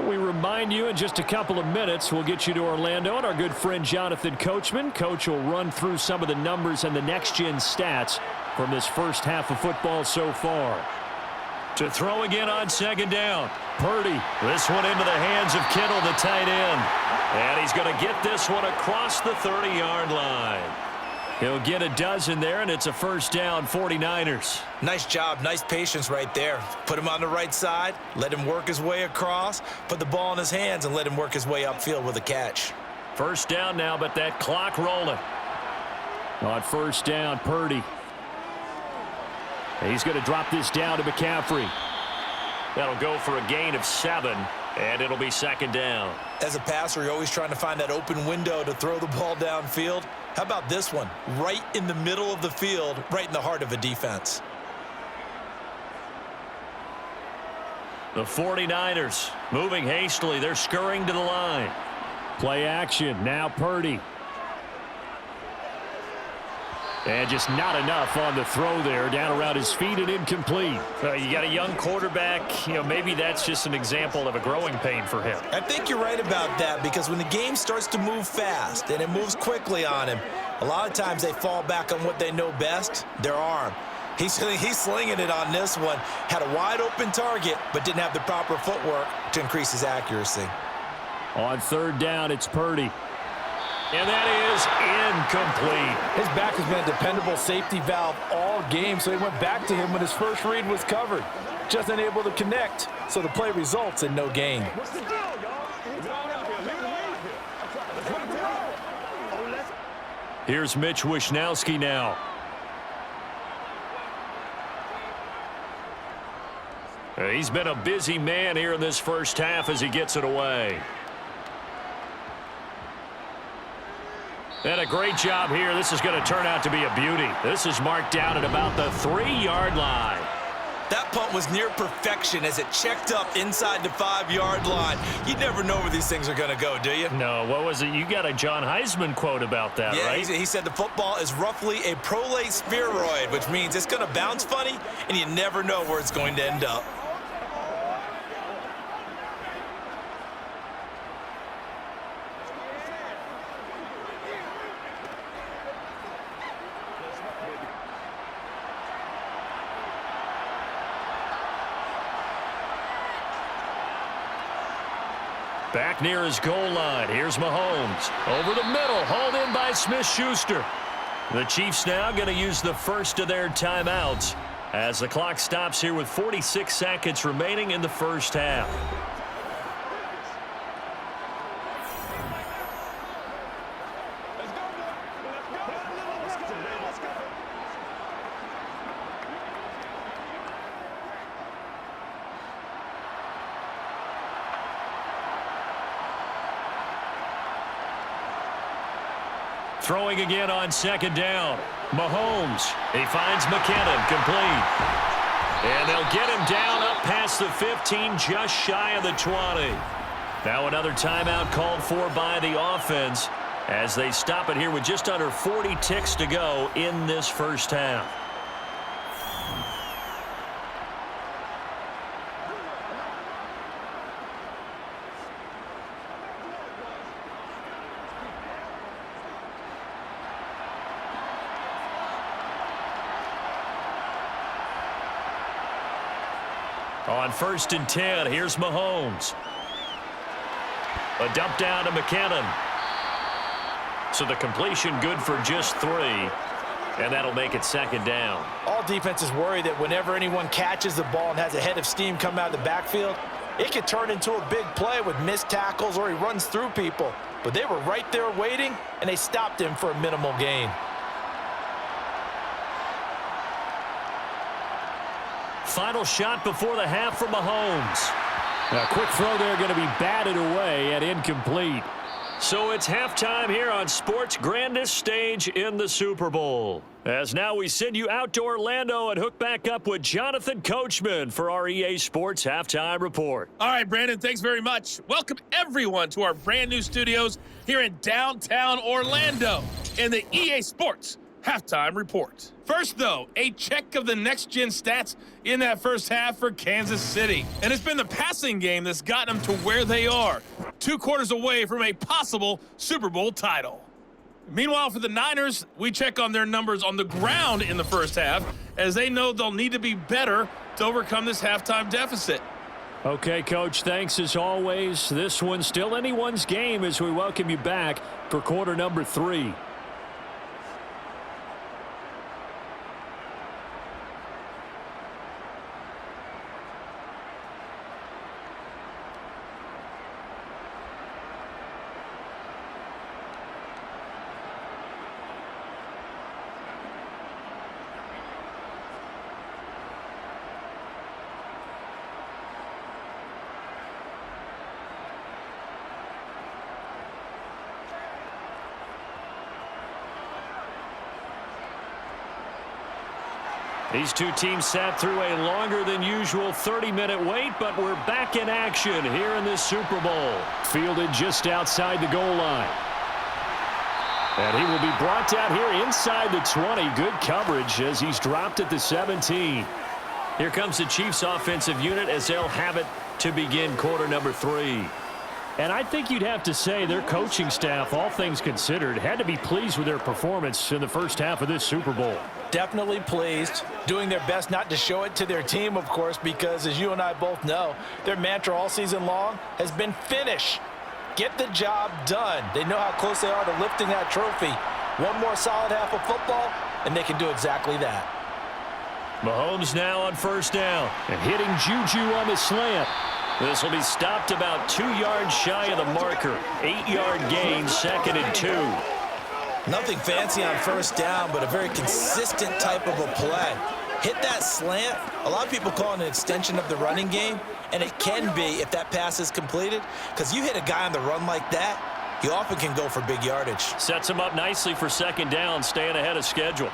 We remind you in just a couple of minutes, we'll get you to Orlando and our good friend Jonathan Coachman. Coach will run through some of the numbers and the next-gen stats from this first half of football so far. To throw again on 2nd down. Purdy. This one into the hands of Kittle, the tight end. And he's going to get this one across the 30-yard line. He'll get a dozen there, and it's a first down, 49ers. Nice job. Nice patience right there. Put him on the right side. Let him work his way across. Put the ball in his hands and let him work his way upfield with a catch. First down now, but that clock rolling. On first down, Purdy. He's going to drop this down to McCaffrey. That'll go for a gain of 7, and it'll be 2nd down. As a passer, you're always trying to find that open window to throw the ball downfield. How about this one? Right in the middle of the field, right in the heart of a defense. The 49ers moving hastily. They're scurrying to the line. Play action. Now Purdy. And just not enough on the throw there. Down around his feet and incomplete. You got a young quarterback. Maybe that's just an example of a growing pain for him. I think you're right about that because when the game starts to move fast and it moves quickly on him, a lot of times they fall back on what they know best, their arm. He's slinging it on this one. Had a wide open target, but didn't have the proper footwork to increase his accuracy. On third down, it's Purdy. And that is incomplete. His back has been a dependable safety valve all game, so he went back to him when his first read was covered. Just unable to connect, so the play results in no gain. What's the deal, y'all? Leave it out here. Leave it out here. Here's Mitch Wishnowski now. He's been a busy man here in this first half as he gets it away. And a great job here. This is going to turn out to be a beauty. This is marked down at about the 3-yard line. That punt was near perfection as it checked up inside the 5-yard line. You never know where these things are going to go, do you? No, what was it? You got a John Heisman quote about that, yeah, right? He said the football is roughly a prolate spheroid, which means it's going to bounce funny, and you never know where it's going to end up. Back near his goal line. Here's Mahomes. Over the middle. Hauled in by Smith-Schuster. The Chiefs now going to use the first of their timeouts as the clock stops here with 46 seconds remaining in the first half. Throwing again on second down. Mahomes. He finds McKinnon. Complete. And they'll get him down up past the 15, just shy of the 20. Now another timeout called for by the offense as they stop it here with just under 40 ticks to go in this first half. On 1st and 10, here's Mahomes. A dump down to McKinnon. So the completion good for just 3. And that'll make it second down. All defenses worry that whenever anyone catches the ball and has a head of steam come out of the backfield, it could turn into a big play with missed tackles or he runs through people. But they were right there waiting, and they stopped him for a minimal gain. Final shot before the half for Mahomes. A quick throw there going to be batted away and incomplete. So it's halftime here on sports' grandest stage in the Super Bowl. As now we send you out to Orlando and hook back up with Jonathan Coachman for our EA Sports Halftime Report. All right, Brandon, thanks very much. Welcome everyone to our brand new studios here in downtown Orlando in the EA Sports Halftime Report. First, though, a check of the next-gen stats in that first half for Kansas City. And it's been the passing game that's gotten them to where they are, 2 quarters away from a possible Super Bowl title. Meanwhile, for the Niners, we check on their numbers on the ground in the first half, as they know they'll need to be better to overcome this halftime deficit. Okay, Coach, thanks as always. This one's still anyone's game as we welcome you back for quarter number 3. These two teams sat through a longer than usual 30-minute wait, but we're back in action here in this Super Bowl. Fielded just outside the goal line. And he will be brought down here inside the 20. Good coverage as he's dropped at the 17. Here comes the Chiefs offensive unit as they'll have it to begin quarter number 3. And I think you'd have to say their coaching staff, all things considered, had to be pleased with their performance in the first half of this Super Bowl. Definitely pleased, doing their best not to show it to their team, of course, because as you and I both know, their mantra all season long has been finish. Get the job done. They know how close they are to lifting that trophy. One more solid half of football, and they can do exactly that. Mahomes now on first down and hitting Juju on the slant. This will be stopped about 2 yards shy of the marker. 8-yard gain, 2nd and 2. Nothing fancy on first down, but a very consistent type of a play. Hit that slant. A lot of people call it an extension of the running game, and it can be if that pass is completed, because you hit a guy on the run like that, he often can go for big yardage. Sets him up nicely for 2nd down, staying ahead of schedule.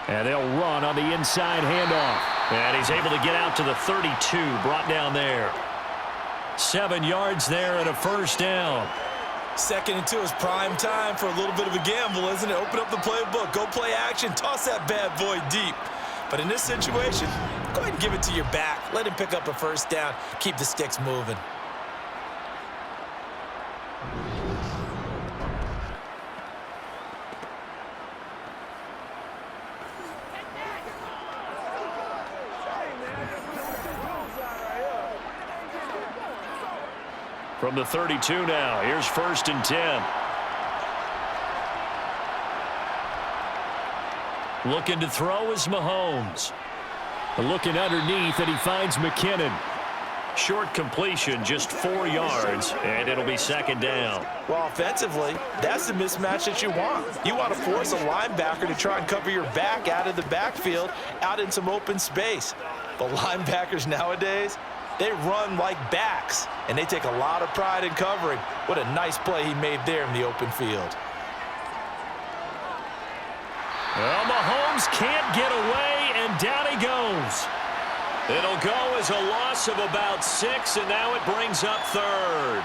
And they'll run on the inside handoff. And he's able to get out to the 32, brought down there. 7 yards there and a first down. 2nd and 2 is prime time for a little bit of a gamble, isn't it? Open up the playbook, go play action, toss that bad boy deep. But in this situation, go ahead and give it to your back. Let him pick up a first down. Keep the sticks moving. From the 32 now, here's 1st and 10. Looking to throw is Mahomes. Looking underneath, and he finds McKinnon. Short completion, just 4 yards, and it'll be 2nd down. Well, offensively, that's the mismatch that you want. You want to force a linebacker to try and cover your back out of the backfield, out in some open space. But linebackers nowadays, they run like backs, and they take a lot of pride in covering. What a nice play he made there in the open field. Well, Mahomes can't get away, and down he goes. It'll go as a loss of about 6, and now it brings up 3rd.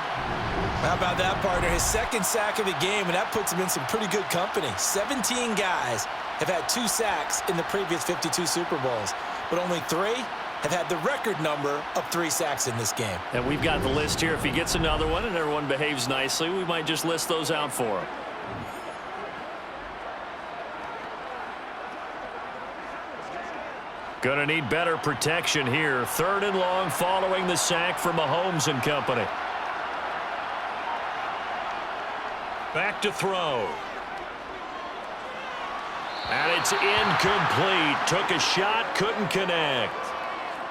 How about that, partner? His 2nd sack of the game, and that puts him in some pretty good company. 17 guys have had 2 sacks in the previous 52 Super Bowls, but only 3 have had the record number of 3 sacks in this game. And we've got the list here. If he gets another one and everyone behaves nicely, we might just list those out for him. Going to need better protection here. 3rd and long following the sack from Mahomes and company. Back to throw. And it's incomplete. Took a shot, couldn't connect.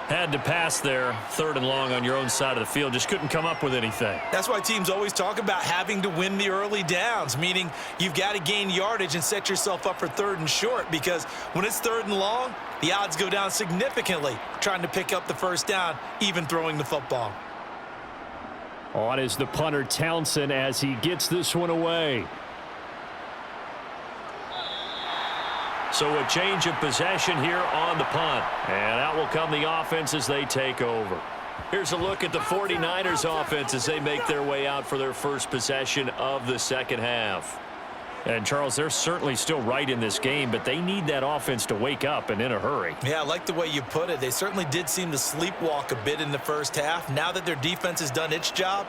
Had to pass there. 3rd and long on your own side of the field. Just couldn't come up with anything. That's why teams always talk about having to win the early downs, meaning you've got to gain yardage and set yourself up for 3rd and short, because when it's 3rd and long, the odds go down significantly trying to pick up the first down, even throwing the football. On is the punter Townsend as he gets this one away. So a change of possession here on the punt. And out will come the offense as they take over. Here's a look at the 49ers offense as they make their way out for their first possession of the 2nd half. And, Charles, they're certainly still right in this game, but they need that offense to wake up and in a hurry. Yeah, I like the way you put it. They certainly did seem to sleepwalk a bit in the first half. Now that their defense has done its job,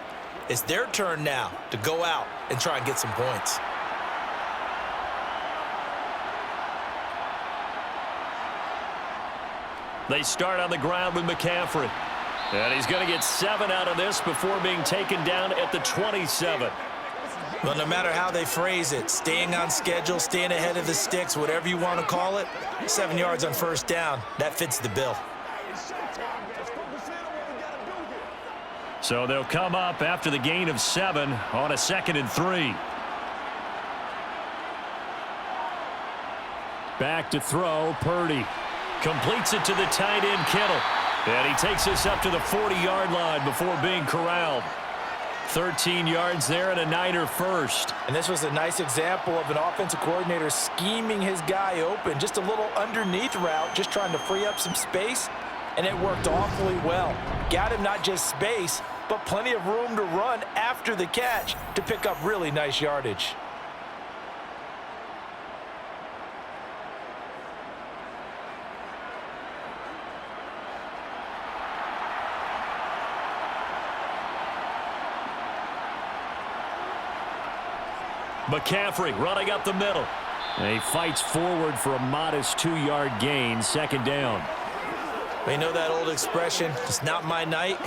it's their turn now to go out and try and get some points. They start on the ground with McCaffrey. And he's going to get 7 out of this before being taken down at the 27. Well, no matter how they phrase it, staying on schedule, staying ahead of the sticks, whatever you want to call it, 7 yards on first down, that fits the bill. So they'll come up after the gain of 7 on a 2nd and 3. Back to throw, Purdy. Completes it to the tight end, Kittle. And he takes us up to the 40-yard line before being corralled. 13 yards there and a Niner first. And this was a nice example of an offensive coordinator scheming his guy open. Just a little underneath route, just trying to free up some space, and it worked awfully well. Got him not just space, but plenty of room to run after the catch to pick up really nice yardage. McCaffrey running up the middle. And he fights forward for a modest 2-yard gain, second down. You know that old expression, it's not my night?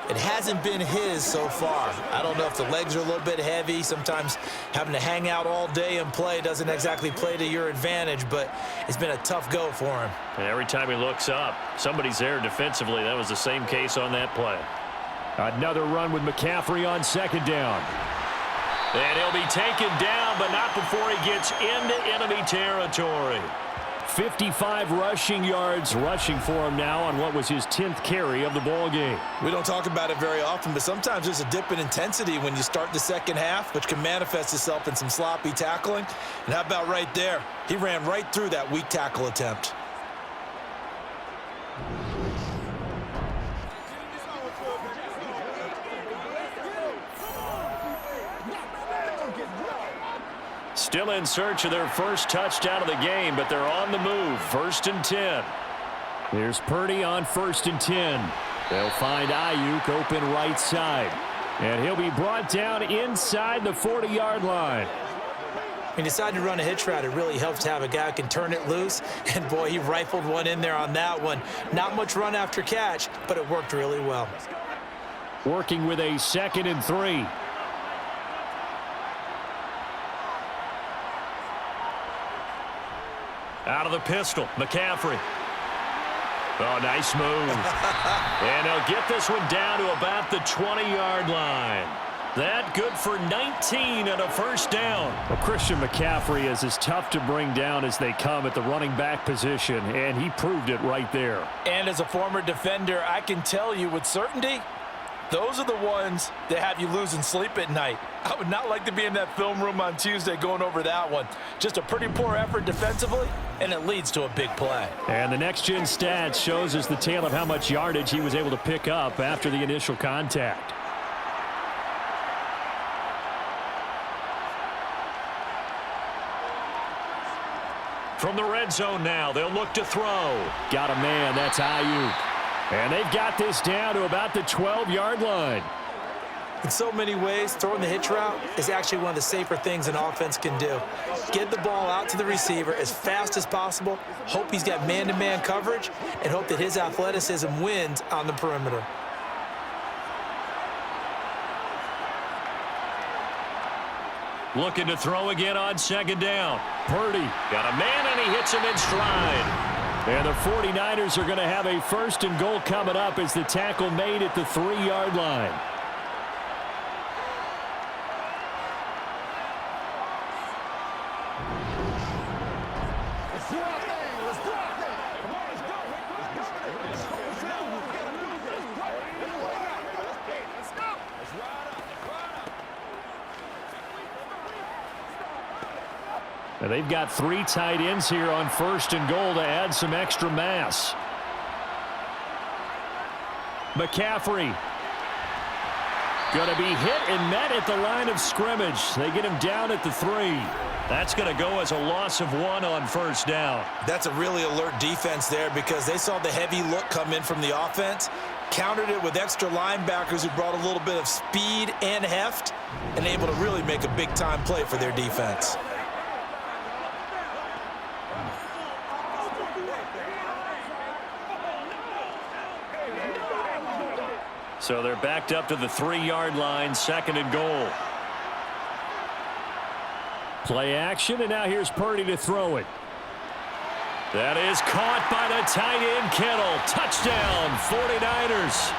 It hasn't been his so far. I don't know if the legs are a little bit heavy. Sometimes having to hang out all day and play doesn't exactly play to your advantage, but it's been a tough go for him. And every time he looks up, somebody's there defensively. That was the same case on that play. Another run with McCaffrey on second down. And he'll be taken down, but not before he gets into enemy territory. 55 rushing yards rushing for him now on what was his 10th carry of the ball game. We don't talk about it very often, but sometimes there's a dip in intensity when you start the second half, which can manifest itself in some sloppy tackling. And how about right there? He ran right through that weak tackle attempt. Still in search of their first touchdown of the game, but they're on the move. 1st and 10. Here's Purdy on 1st and 10. They'll find Ayuk open right side. And he'll be brought down inside the 40-yard line. When you decide to run a hitch route, it really helps to have a guy who can turn it loose. And, boy, he rifled one in there on that one. Not much run after catch, but it worked really well. Working with a 2nd and 3. Out of the pistol, McCaffrey. Oh, nice move. And they'll get this one down to about the 20-yard line. That good for 19 and a first down. Well, Christian McCaffrey is as tough to bring down as they come at the running back position, and he proved it right there. And as a former defender, I can tell you with certainty, those are the ones that have you losing sleep at night. I would not like to be in that film room on Tuesday going over that one. Just a pretty poor effort defensively, and it leads to a big play. And the next-gen stats shows us the tale of how much yardage he was able to pick up after the initial contact. From the red zone now, they'll look to throw. Got a man, that's Ayuk. And they've got this down to about the 12-yard line. In so many ways, throwing the hitch route is actually one of the safer things an offense can do. Get the ball out to the receiver as fast as possible, hope he's got man-to-man coverage, and hope that his athleticism wins on the perimeter. Looking to throw again on second down. Purdy got a man, and he hits him in stride. And the 49ers are going to have a 1st and goal coming up as the tackle made at the 3-yard line. Let's do our thing. Let's do our thing. Come on, let's go. Let's go. Let's go. Let's ride up. And they've got 3 tight ends here on 1st and goal to add some extra mass. McCaffrey going to be hit and met at the line of scrimmage. They get him down at the 3. That's going to go as a loss of 1 on 1st down. That's a really alert defense there because they saw the heavy look come in from the offense, countered it with extra linebackers who brought a little bit of speed and heft, and able to really make a big-time play for their defense. So they're backed up to the 3-yard line, 2nd and goal. Play action, and now here's Purdy to throw it. That is caught by the tight end Kittle. Touchdown, 49ers.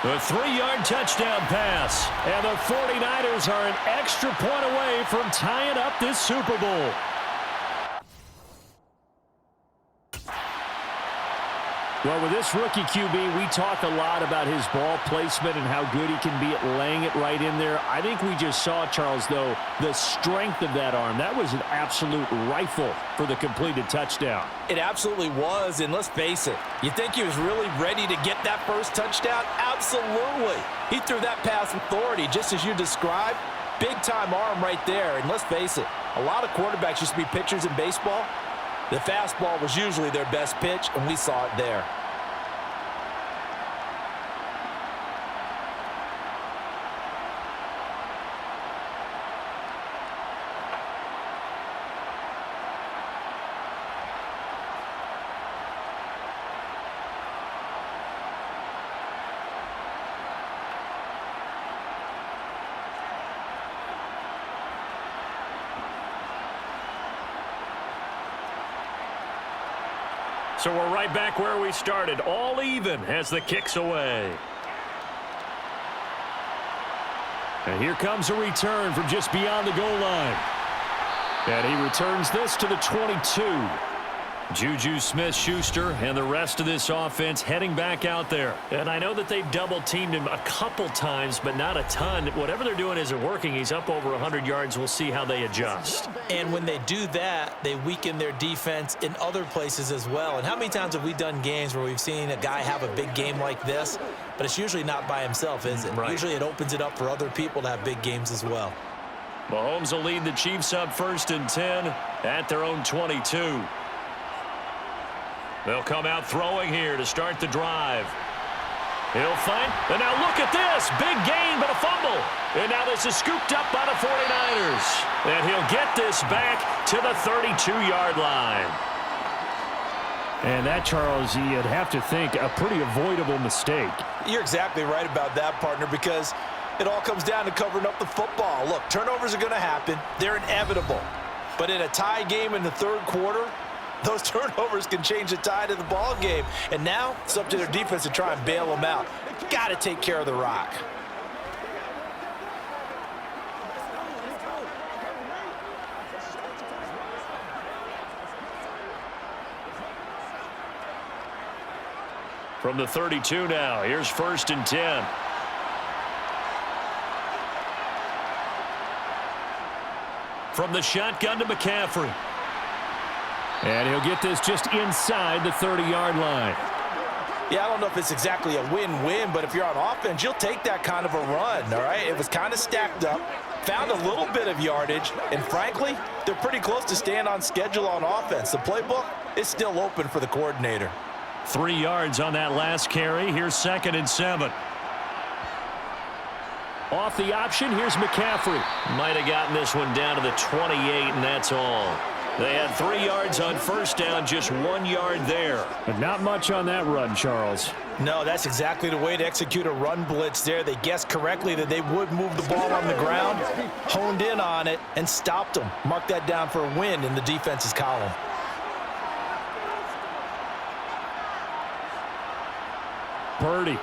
The 3-yard touchdown pass. And the 49ers are an extra point away from tying up this Super Bowl. Well, with this rookie QB, we talk a lot about his ball placement and how good he can be at laying it right in there. I think we just saw, Charles, though, the strength of that arm. That was an absolute rifle for the completed touchdown. It absolutely was, and let's face it, you think he was really ready to get that first touchdown? Absolutely. He threw that pass with authority, just as you described. Big-time arm right there, and let's face it, a lot of quarterbacks used to be pitchers in baseball. The fastball was usually their best pitch, and we saw it there. So we're right back where we started, all even as the kick's away. And here comes a return from just beyond the goal line. And he returns this to the 22. Juju Smith-Schuster and the rest of this offense heading back out there. And I know that they've double-teamed him a couple times, but not a ton. Whatever they're doing isn't working. He's up over 100 yards. We'll see how they adjust. And when they do that, they weaken their defense in other places as well. And how many times have we done games where we've seen a guy have a big game like this, but it's usually not by himself, is it? Right. Usually it opens it up for other people to have big games as well. Mahomes will lead the Chiefs up 1st and 10 at their own 22. They'll come out throwing here to start the drive. He'll find, and now look at this. Big gain, but a fumble. And now this is scooped up by the 49ers. And he'll get this back to the 32-yard line. And that, Charles, you'd have to think a pretty avoidable mistake. You're exactly right about that, partner, because it all comes down to covering up the football. Look, turnovers are going to happen. They're inevitable. But in a tie game in the third quarter, those turnovers can change the tide of the ball game. And now it's up to their defense to try and bail them out. Got to take care of the rock. From the 32 now, here's 1st and 10. From the shotgun to McCaffrey. And he'll get this just inside the 30-yard line. Yeah, I don't know if it's exactly a win-win, but if you're on offense, you'll take that kind of a run, all right? It was kind of stacked up, found a little bit of yardage, and frankly, they're pretty close to staying on schedule on offense. The playbook is still open for the coordinator. 3 yards on that last carry. Here's 2nd and 7. Off the option, here's McCaffrey. Might have gotten this one down to the 28, and that's all. They had 3 yards on 1st down, just 1 yard there. But not much on that run, Charles. No, that's exactly the way to execute a run blitz there. They guessed correctly that they would move the ball on the ground, honed in on it, and stopped them. Mark that down for a win in the defense's column. Purdy.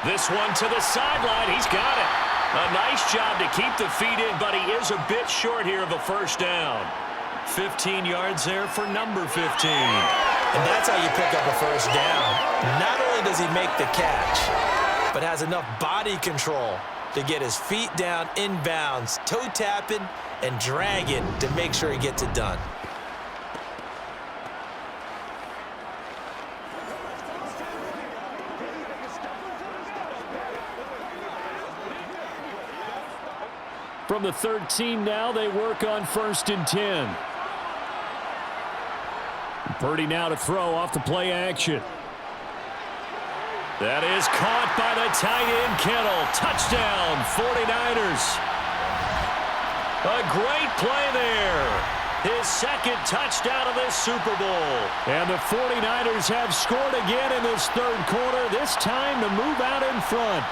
This one to the sideline. He's got it. A nice job to keep the feet in, but he is a bit short here of a 1st down. 15 yards there for number 15. And that's how you pick up a 1st down. Not only does he make the catch, but has enough body control to get his feet down inbounds, toe tapping and dragging to make sure he gets it done. From the 13 now, they work on 1st and 10. Purdy now to throw off the play action. That is caught by the tight end, Kittle. Touchdown, 49ers. A great play there. His 2nd touchdown of this Super Bowl. And the 49ers have scored again in this 3rd quarter, this time to move out in front.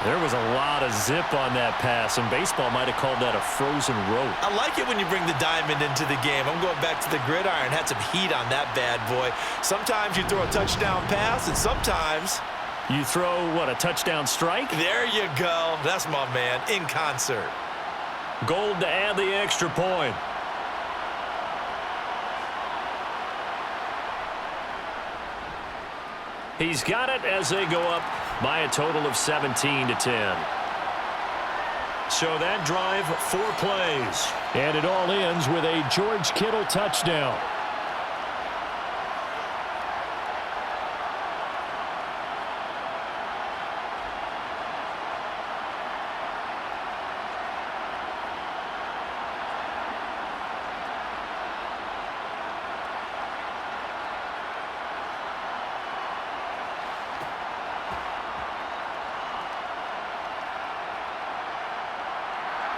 There was a lot of zip on that pass, and baseball might have called that a frozen rope. I like it when you bring the diamond into the game. I'm going back to the gridiron. Had some heat on that bad boy. Sometimes you throw a touchdown pass, and sometimes you throw, what, a touchdown strike? There you go. That's my man, in concert. Gold to add the extra point. He's got it as they go up by a total of 17 to 10. So that drive, 4 plays. And it all ends with a George Kittle touchdown.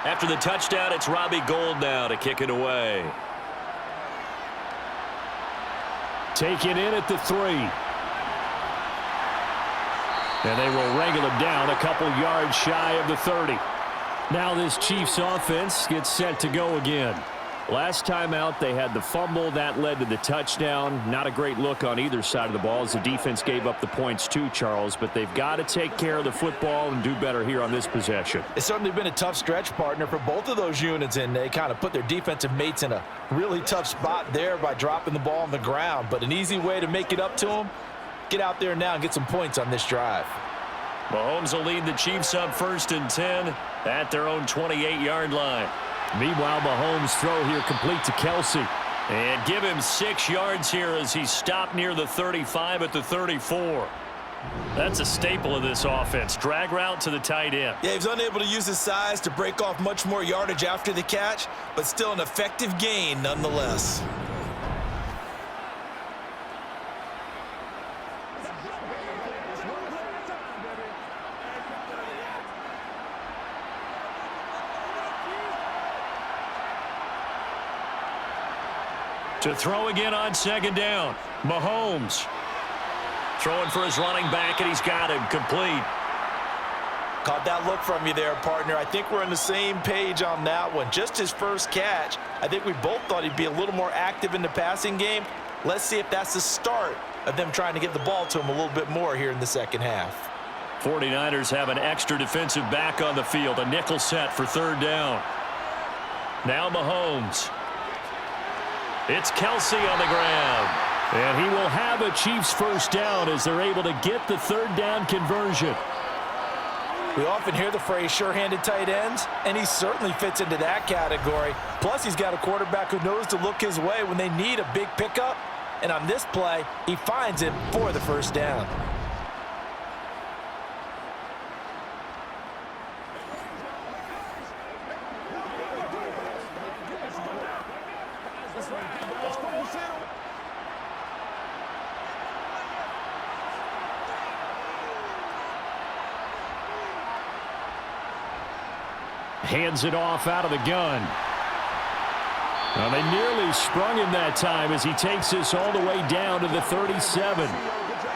After the touchdown, it's Robbie Gould now to kick it away. Taken in at the 3. And they will wrangle him down a couple yards shy of the 30. Now this Chiefs offense gets set to go again. Last time out, they had the fumble. That led to the touchdown. Not a great look on either side of the ball as the defense gave up the points too, Charles. But they've got to take care of the football and do better here on this possession. It's certainly been a tough stretch, partner, for both of those units, and they kind of put their defensive mates in a really tough spot there by dropping the ball on the ground. But an easy way to make it up to them, get out there now and get some points on this drive. Mahomes will lead the Chiefs up 1st and 10 at their own 28-yard line. Meanwhile, Mahomes' throw here complete to Kelsey. And give him 6 yards here as he stopped near the 35 at the 34. That's a staple of this offense. Drag route to the tight end. Yeah, he was unable to use his size to break off much more yardage after the catch, but still an effective gain nonetheless. To throw again on 2nd down. Mahomes throwing for his running back, and he's got him complete. Caught that look from you there, partner. I think we're on the same page on that one. Just his first catch. I think we both thought he'd be a little more active in the passing game. Let's see if that's the start of them trying to get the ball to him a little bit more here in the second half. 49ers have an extra defensive back on the field. A nickel set for 3rd down. Now Mahomes. It's Kelsey on the ground. And he will have a Chiefs first down as they're able to get the 3rd down conversion. We often hear the phrase sure-handed tight ends, and he certainly fits into that category. Plus, he's got a quarterback who knows to look his way when they need a big pickup. And on this play, he finds it for the first down. Hands it off out of the gun. Well, they nearly sprung him that time as he takes this all the way down to the 37.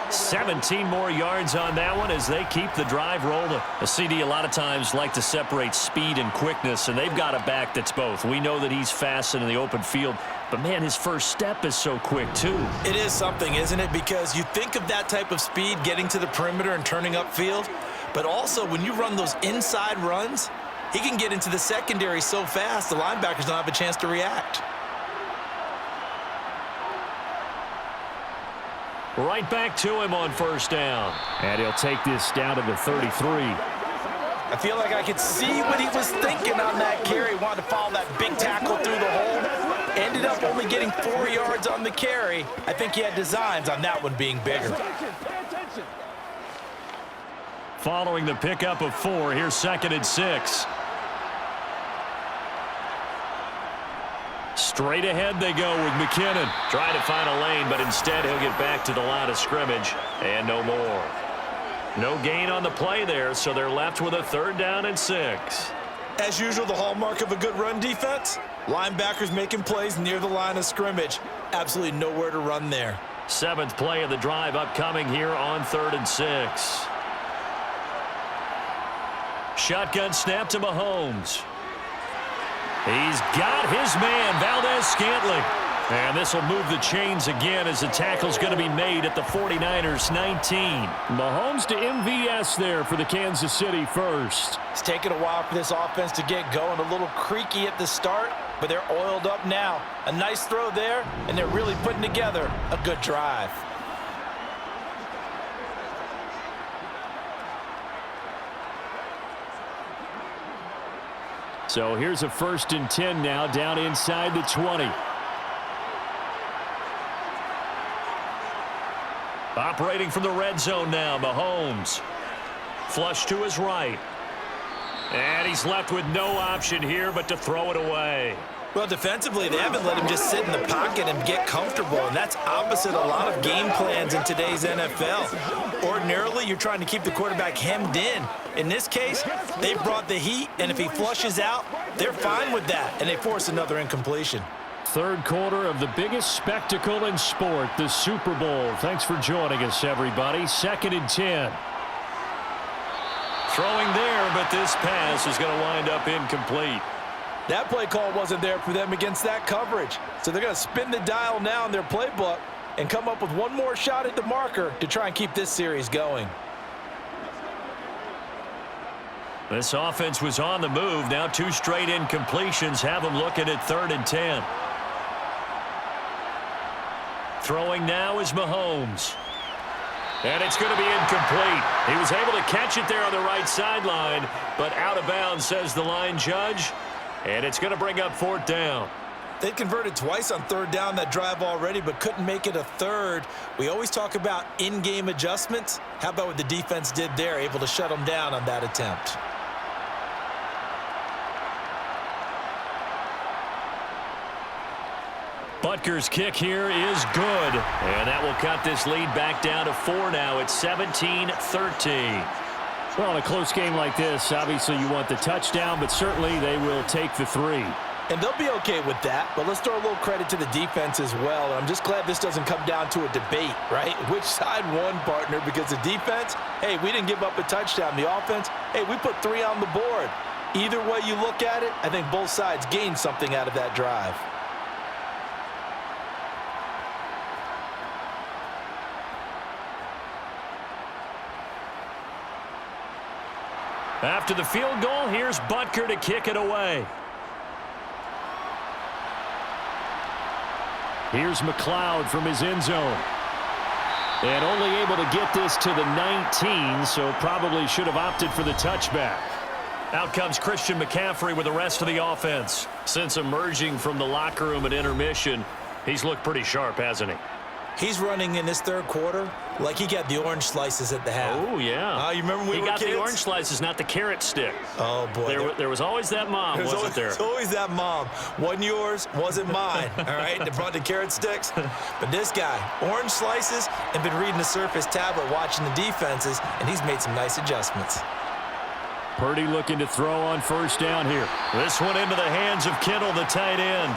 17 more yards on that one as they keep the drive rolling. A CD a lot of times like to separate speed and quickness, and they've got a back that's both. We know that he's fast in the open field, but, man, his first step is so quick, too. It is something, isn't it? Because you think of that type of speed getting to the perimeter and turning upfield, but also when you run those inside runs, he can get into the secondary so fast the linebackers don't have a chance to react. Right back to him on 1st down. And he'll take this down to the 33. I feel like I could see what he was thinking on that carry. Wanted to follow that big tackle through the hole. Ended up only getting 4 yards on the carry. I think he had designs on that one being bigger. Following the pickup of 4, here's 2nd and 6. Straight ahead they go with McKinnon. Trying to find a lane, but instead he'll get back to the line of scrimmage, and no more. No gain on the play there, so they're left with a 3rd down and 6. As usual, the hallmark of a good run defense, linebackers making plays near the line of scrimmage. Absolutely nowhere to run there. 7th play of the drive upcoming here on 3rd and 6. Shotgun snap to Mahomes. He's got his man, Valdez-Scantling. And this will move the chains again as the tackle's going to be made at the 49ers 19. Mahomes to MVS there for the Kansas City first. It's taken a while for this offense to get going. A little creaky at the start, but they're oiled up now. A nice throw there, and they're really putting together a good drive. So here's a 1st and 10 now down inside the 20. Operating from the red zone now, Mahomes. Flush to his right. And he's left with no option here but to throw it away. Well, defensively, they haven't let him just sit in the pocket and get comfortable, and that's opposite a lot of game plans in today's NFL. Ordinarily, you're trying to keep the quarterback hemmed in. In this case, they brought the heat, and if he flushes out, they're fine with that, and they force another incompletion. 3rd quarter of the biggest spectacle in sport, the Super Bowl. Thanks for joining us, everybody. 2nd and 10. Throwing there, but this pass is going to wind up incomplete. That play call wasn't there for them against that coverage. So they're going to spin the dial now in their playbook and come up with one more shot at the marker to try and keep this series going. This offense was on the move. Now 2 straight incompletions have them looking at 3rd and 10. Throwing now is Mahomes. And it's going to be incomplete. He was able to catch it there on the right sideline, but out of bounds, says the line judge. And it's going to bring up 4th down. They converted twice on 3rd down that drive already, but couldn't make it a 3rd. We always talk about in-game adjustments. How about what the defense did there, able to shut them down on that attempt? Butker's kick here is good, and that will cut this lead back down to 4 now. It's 17-13. Well, in a close game like this, obviously you want the touchdown, but certainly they will take the 3. And they'll be okay with that, but let's throw a little credit to the defense as well. And I'm just glad this doesn't come down to a debate, right? Which side won, partner? Because the defense, hey, we didn't give up a touchdown. The offense, hey, we put 3 on the board. Either way you look at it, I think both sides gained something out of that drive. After the field goal, here's Butker to kick it away. Here's McLeod from his end zone. And only able to get this to the 19, so probably should have opted for the touchback. Out comes Christian McCaffrey with the rest of the offense. Since emerging from the locker room at intermission, he's looked pretty sharp, hasn't he? He's running in this 3rd quarter like he got the orange slices at the half. Oh, yeah. You remember when we were kids? He got the orange slices, not the carrot stick. Oh, boy. There was always that mom, wasn't there? There's always that mom. Wasn't yours, wasn't mine, all right? They brought the carrot sticks. But this guy, orange slices, and been reading the Surface tablet, watching the defenses, and he's made some nice adjustments. Purdy looking to throw on 1st down here. This one into the hands of Kittle, the tight end.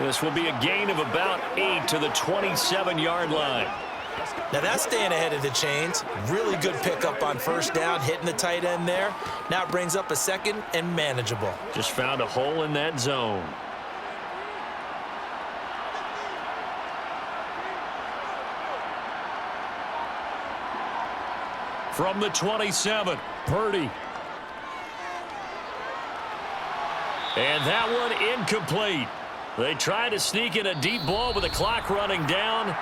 This will be a gain of about 8 to the 27-yard line. Now that's staying ahead of the chains. Really good pickup on 1st down, hitting the tight end there. Now it brings up a 2nd and manageable. Just found a hole in that zone. From the 27, Purdy. And that one incomplete. They try to sneak in a deep ball with the clock running down,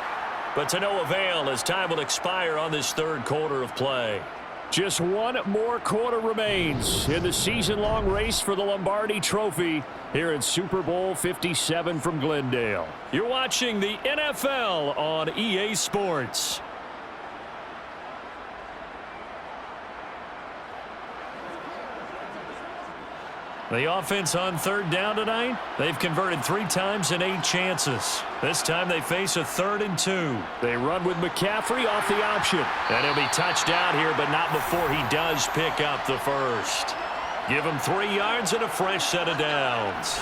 but to no avail as time will expire on this 3rd quarter of play. Just one more quarter remains in the season-long race for the Lombardi Trophy here in Super Bowl 57 from Glendale. You're watching the NFL on EA Sports. The offense on 3rd down tonight, they've converted 3 times in 8 chances. This time they face a 3rd and 2. They run with McCaffrey off the option. And he'll be touched out here, but not before he does pick up the 1st. Give him 3 yards and a fresh set of downs.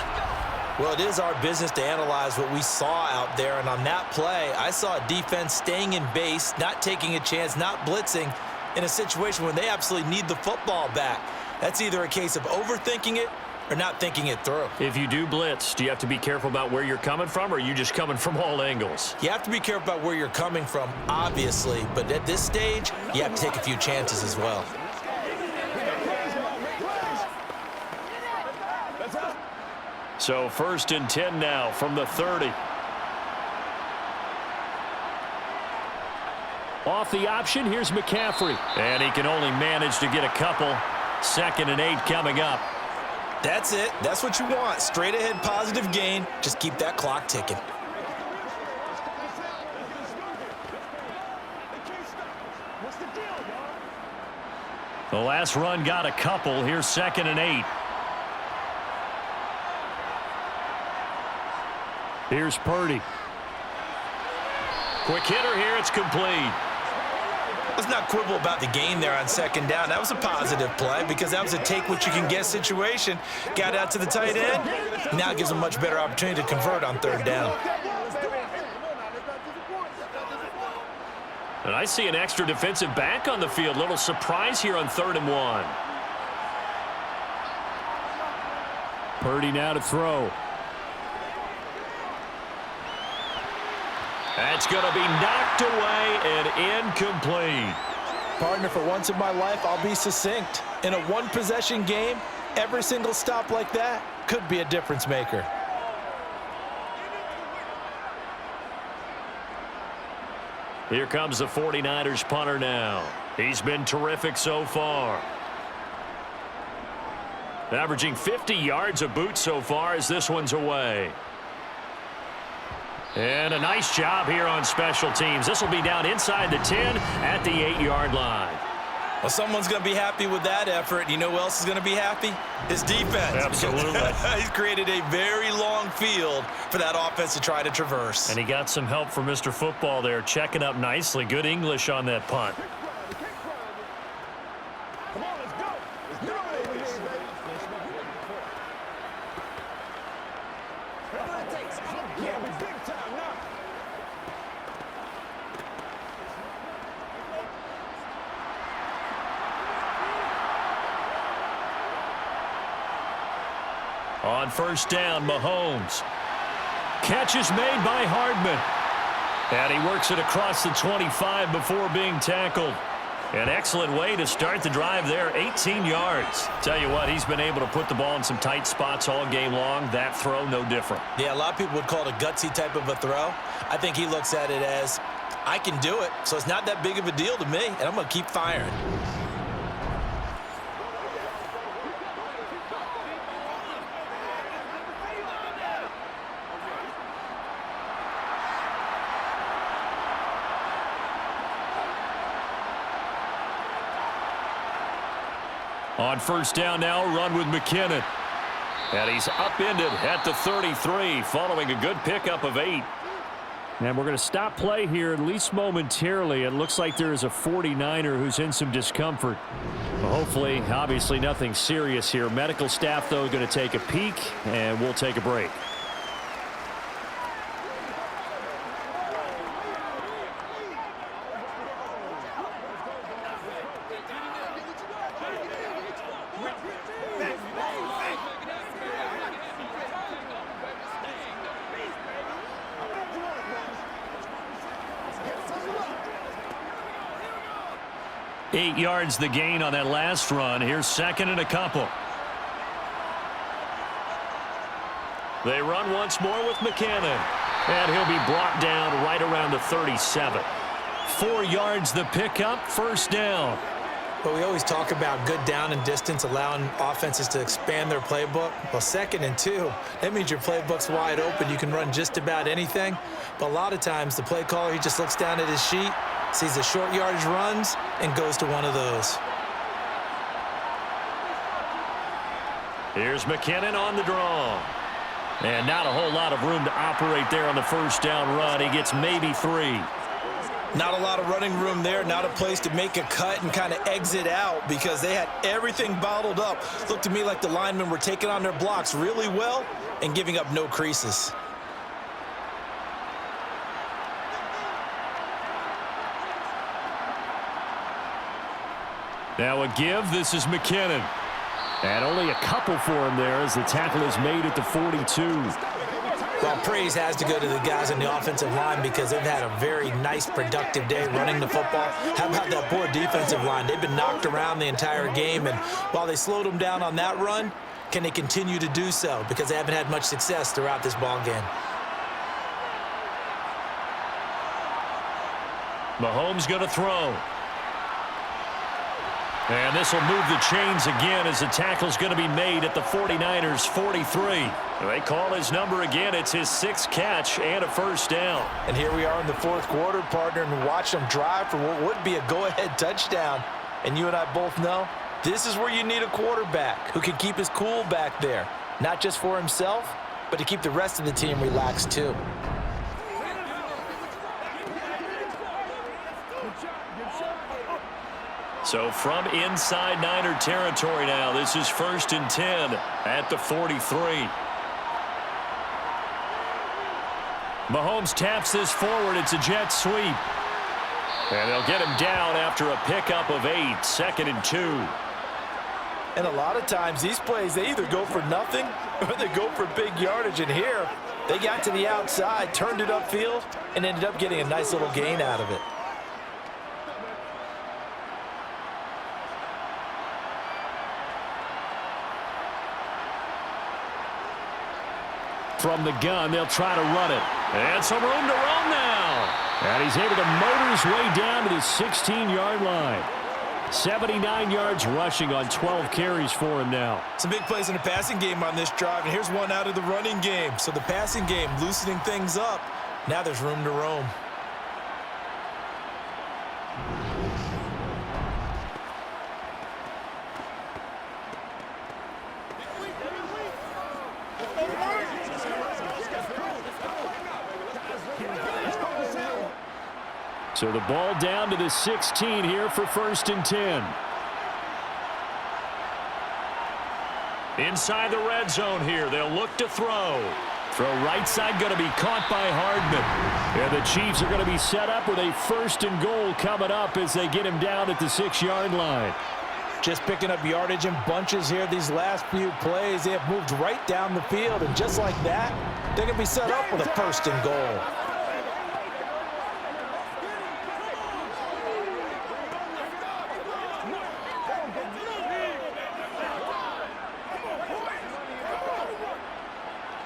Well, it is our business to analyze what we saw out there, and on that play, I saw a defense staying in base, not taking a chance, not blitzing in a situation when they absolutely need the football back. That's either a case of overthinking it or not thinking it through. If you do blitz, do you have to be careful about where you're coming from, or are you just coming from all angles? You have to be careful about where you're coming from, obviously, but at this stage, you have to take a few chances as well. So 1st and 10 now from the 30. Off the option, here's McCaffrey. And he can only manage to get a couple. 2nd and 8 coming up. That's it. That's what you want. Straight ahead positive gain. Just keep that clock ticking. The last run got a couple. Here's 2nd and 8. Here's Purdy. Quick hitter here. It's complete. Let's not quibble about the gain there on 2nd down. That was a positive play because that was a take-what-you-can-get situation. Got out to the tight end. Now it gives them a much better opportunity to convert on 3rd down. And I see an extra defensive back on the field. Little surprise here on 3rd and 1. Purdy now to throw. That's going to be knocked away and incomplete. Partner, for once in my life, I'll be succinct. In a one-possession game, every single stop like that could be a difference maker. Here comes the 49ers punter now. He's been terrific so far. Averaging 50 yards a boot so far as this one's away. And a nice job here on special teams. This will be down inside the 10 at the 8-yard line. Well, someone's going to be happy with that effort. You know who else is going to be happy? His defense. Absolutely. He's created a very long field for that offense to try to traverse. And he got some help from Mr. Football there, checking up nicely. Good English on that punt. Come on, let's go. Let's do it, baby. Whatever it takes. Yeah, we big time now. On first down, Mahomes. Catch is made by Hardman. And he works it across the 25 before being tackled. An excellent way to start the drive there, 18 yards. Tell you what, he's been able to put the ball in some tight spots all game long. That throw, no different. Yeah, a lot of people would call it a gutsy type of a throw. I think he looks at it as, I can do it, so it's not that big of a deal to me, and I'm going to keep firing. On first down now, run with McKinnon. And he's upended at the 33 following a good pickup of 8. And we're going to stop play here at least momentarily. It looks like there is a 49er who's in some discomfort. Well, hopefully, obviously nothing serious here. Medical staff, though, going to take a peek, and we'll take a break. Eight yards the gain on that last run. Here's second and a couple. They run once more with McKinnon. And he'll be brought down right around the 37. 4 yards the pickup, first down. But we always talk about good down and distance, allowing offenses to expand their playbook. Well, 2nd and 2, that means your playbook's wide open. You can run just about anything. But a lot of times, the play caller, he just looks down at his sheet, sees the short yardage runs, and goes to one of those. Here's McKinnon on the draw. And not a whole lot of room to operate there on the first down run. He gets maybe 3. Not a lot of running room there, not a place to make a cut and kind of exit out because they had everything bottled up. Looked to me like the linemen were taking on their blocks really well and giving up no creases. Now a give. This is McKinnon. And only a couple for him there as the tackle is made at the 42. Well, praise has to go to the guys on the offensive line because they've had a very nice, productive day running the football. How about that poor defensive line? They've been knocked around the entire game, and while they slowed them down on that run, can they continue to do so? Because they haven't had much success throughout this ball game. Mahomes going to throw. And this will move the chains again as the tackle's going to be made at the 49ers 43. They call his number again. It's his 6th catch and a first down. And here we are in the 4th quarter, partner, and watch them drive for what would be a go-ahead touchdown. And you and I both know this is where you need a quarterback who can keep his cool back there. Not just for himself, but to keep the rest of the team relaxed too. So from inside Niner territory now, this is 1st and 10 at the 43. Mahomes taps this forward. It's a jet sweep. And they'll get him down after a pickup of 8, 2nd and 2. And a lot of times these plays, they either go for nothing or they go for big yardage. And here, they got to the outside, turned it upfield, and ended up getting a nice little gain out of it. From the gun, they'll try to run it. And some room to roam now. And he's able to motor his way down to the 16-yard line. 79 yards rushing on 12 carries for him now. Some big plays in the passing game on this drive, and here's one out of the running game. So the passing game loosening things up. Now there's room to roam. So the ball down to the 16 here for 1st and 10. Inside the red zone here. They'll look to throw. Throw right side going to be caught by Hardman. And the Chiefs are going to be set up with a 1st and goal coming up as they get him down at the 6-yard line. Just picking up yardage in bunches here these last few plays. They have moved right down the field, and just like that, they're going to be set up with a 1st and goal.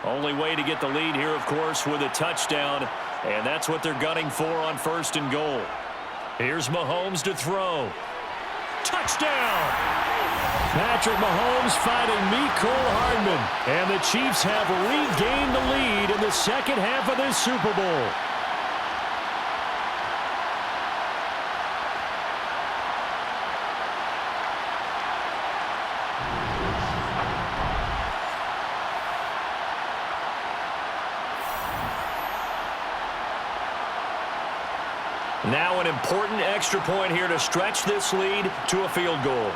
Only way to get the lead here, of course, with a touchdown, and that's what they're gunning for on 1st and goal. Here's Mahomes to throw. Touchdown! Patrick Mahomes finding Mecole Hardman, and the Chiefs have regained the lead in the second half of this Super Bowl. Now an important extra point here to stretch this lead to a field goal.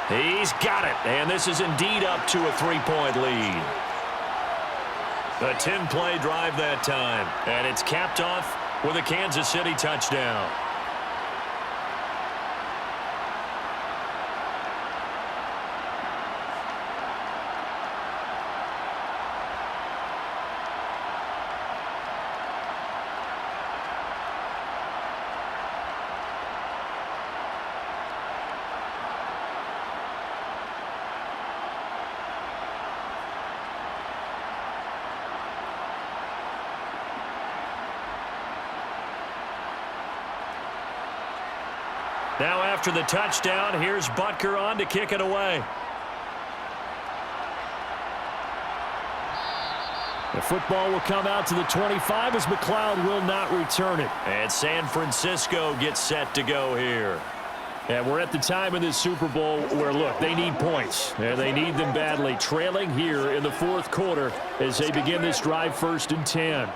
He's got it, and this is indeed up to a 3-point lead. A 10-play drive that time, and it's capped off with a Kansas City touchdown. Now after the touchdown, here's Butker on to kick it away. The football will come out to the 25 as McLeod will not return it. And San Francisco gets set to go here. And we're at the time in this Super Bowl where, look, they need points. And they need them badly. Trailing here in the 4th quarter as they begin this drive 1st and 10.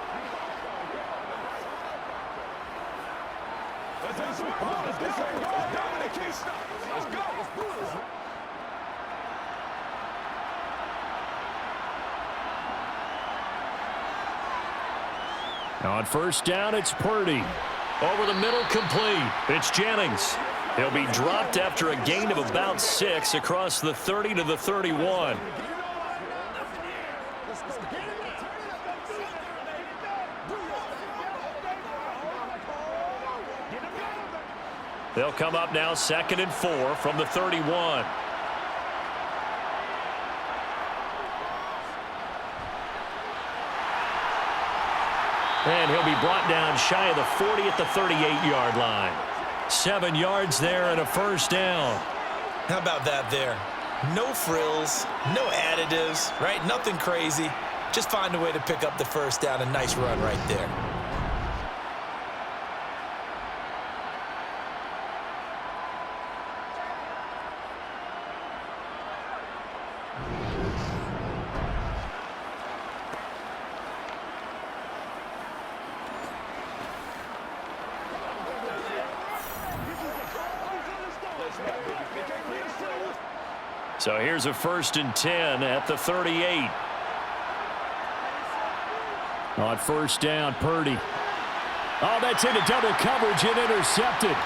On 1st down, it's Purdy. Over the middle, complete. It's Jennings. He'll be dropped after a gain of about 6 across the 30 to the 31. They'll come up now 2nd and 4 from the 31. And he'll be brought down shy of the 40 at the 38-yard line. 7 yards there and a 1st down. How about that there? No frills, no additives, right? Nothing crazy. Just find a way to pick up the 1st down. A nice run right there. So here's a 1st and 10 at the 38. On 1st down, Purdy. Oh, that's into double coverage and intercepted.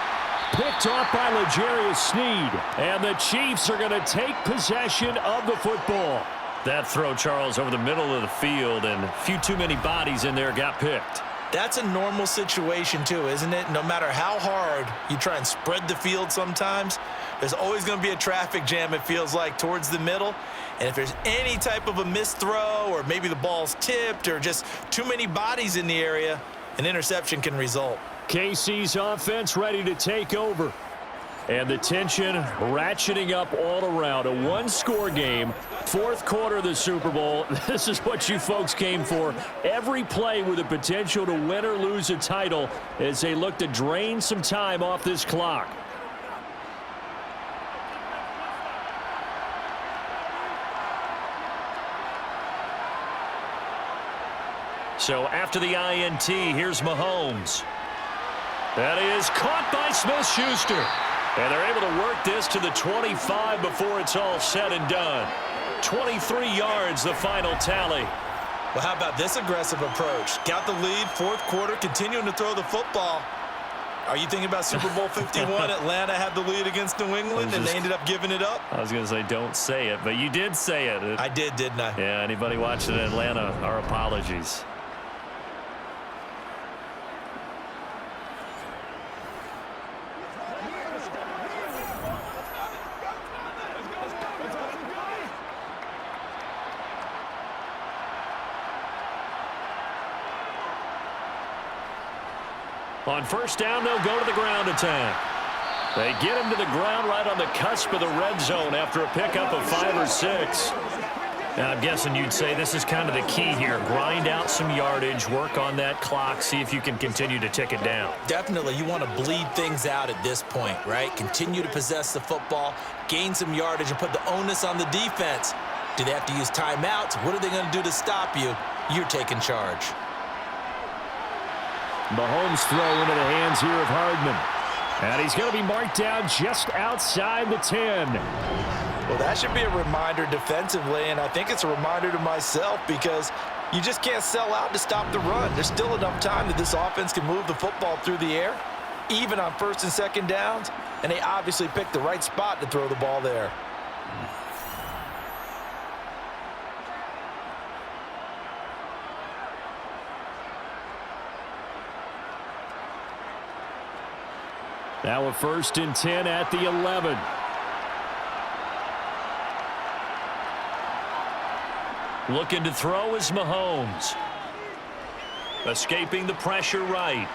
Picked off by L'Jarius Sneed. And the Chiefs are going to take possession of the football. That throw, Charles, over the middle of the field, and a few too many bodies in there got picked. That's a normal situation too, isn't it? No matter how hard you try and spread the field sometimes, there's always going to be a traffic jam, it feels like, towards the middle. And if there's any type of a missed throw, or maybe the ball's tipped, or just too many bodies in the area, an interception can result. KC's offense ready to take over. And the tension ratcheting up all around. A one-score game, fourth quarter of the Super Bowl. This is what you folks came for. Every play with the potential to win or lose a title as they look to drain some time off this clock. So after the INT, here's Mahomes. That is caught by Smith-Schuster. And they're able to work this to the 25 before it's all said and done. 23 yards, the final tally. Well, how about this aggressive approach? Got the lead, fourth quarter, continuing to throw the football. Are you thinking about Super Bowl 51? Atlanta had the lead against New England, and they ended up giving it up? I was going to say don't say it, but you did say it. I did, didn't I? Yeah, anybody watching Atlanta, our apologies. On first down, they'll go to the ground attack. They get him to the ground right on the cusp of the red zone after a pickup of 5 or 6. Now, I'm guessing you'd say this is kind of the key here. Grind out some yardage, work on that clock, see if you can continue to tick it down. Definitely. You want to bleed things out at this point, right? Continue to possess the football, gain some yardage, and put the onus on the defense. Do they have to use timeouts? What are they going to do to stop you? You're taking charge. Mahomes throw into the hands here of Hardman. And he's going to be marked down just outside the 10. Well, that should be a reminder defensively, and I think it's a reminder to myself because you just can't sell out to stop the run. There's still enough time that this offense can move the football through the air, even on first and second downs, and they obviously picked the right spot to throw the ball there. Now a 1st and 10 at the 11. Looking to throw is Mahomes. Escaping the pressure right.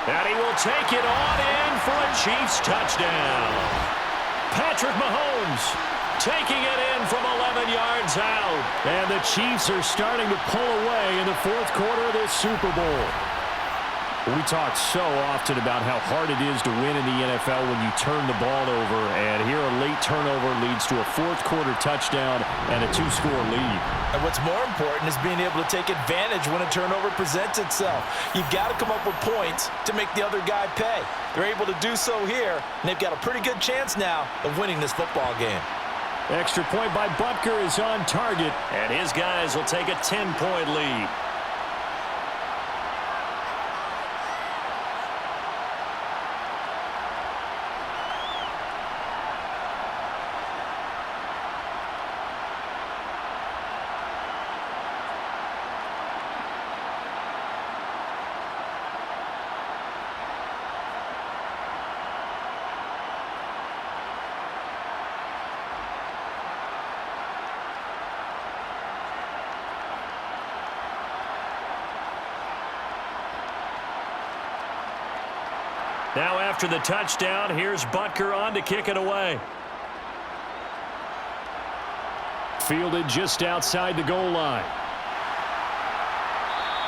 And he will take it on in for a Chiefs touchdown. Patrick Mahomes taking it in from 11 yards out. And the Chiefs are starting to pull away in the fourth quarter of this Super Bowl. We talk so often about how hard it is to win in the NFL when you turn the ball over, and here a late turnover leads to a fourth quarter touchdown and a 2-score lead. And what's more important is being able to take advantage when a turnover presents itself. You've got to come up with points to make the other guy pay. They're able to do so here, and they've got a pretty good chance now of winning this football game. Extra point by Butker is on target, and his guys will take a 10-point lead. Now after the touchdown, here's Butker on to kick it away. Fielded just outside the goal line.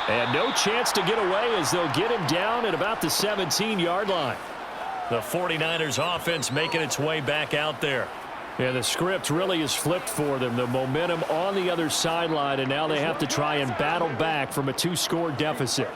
And no chance to get away as they'll get him down at about the 17-yard line. The 49ers offense making its way back out there. Yeah, the script really is flipped for them. The momentum on the other sideline, and now they have to try and battle back from a 2-score deficit.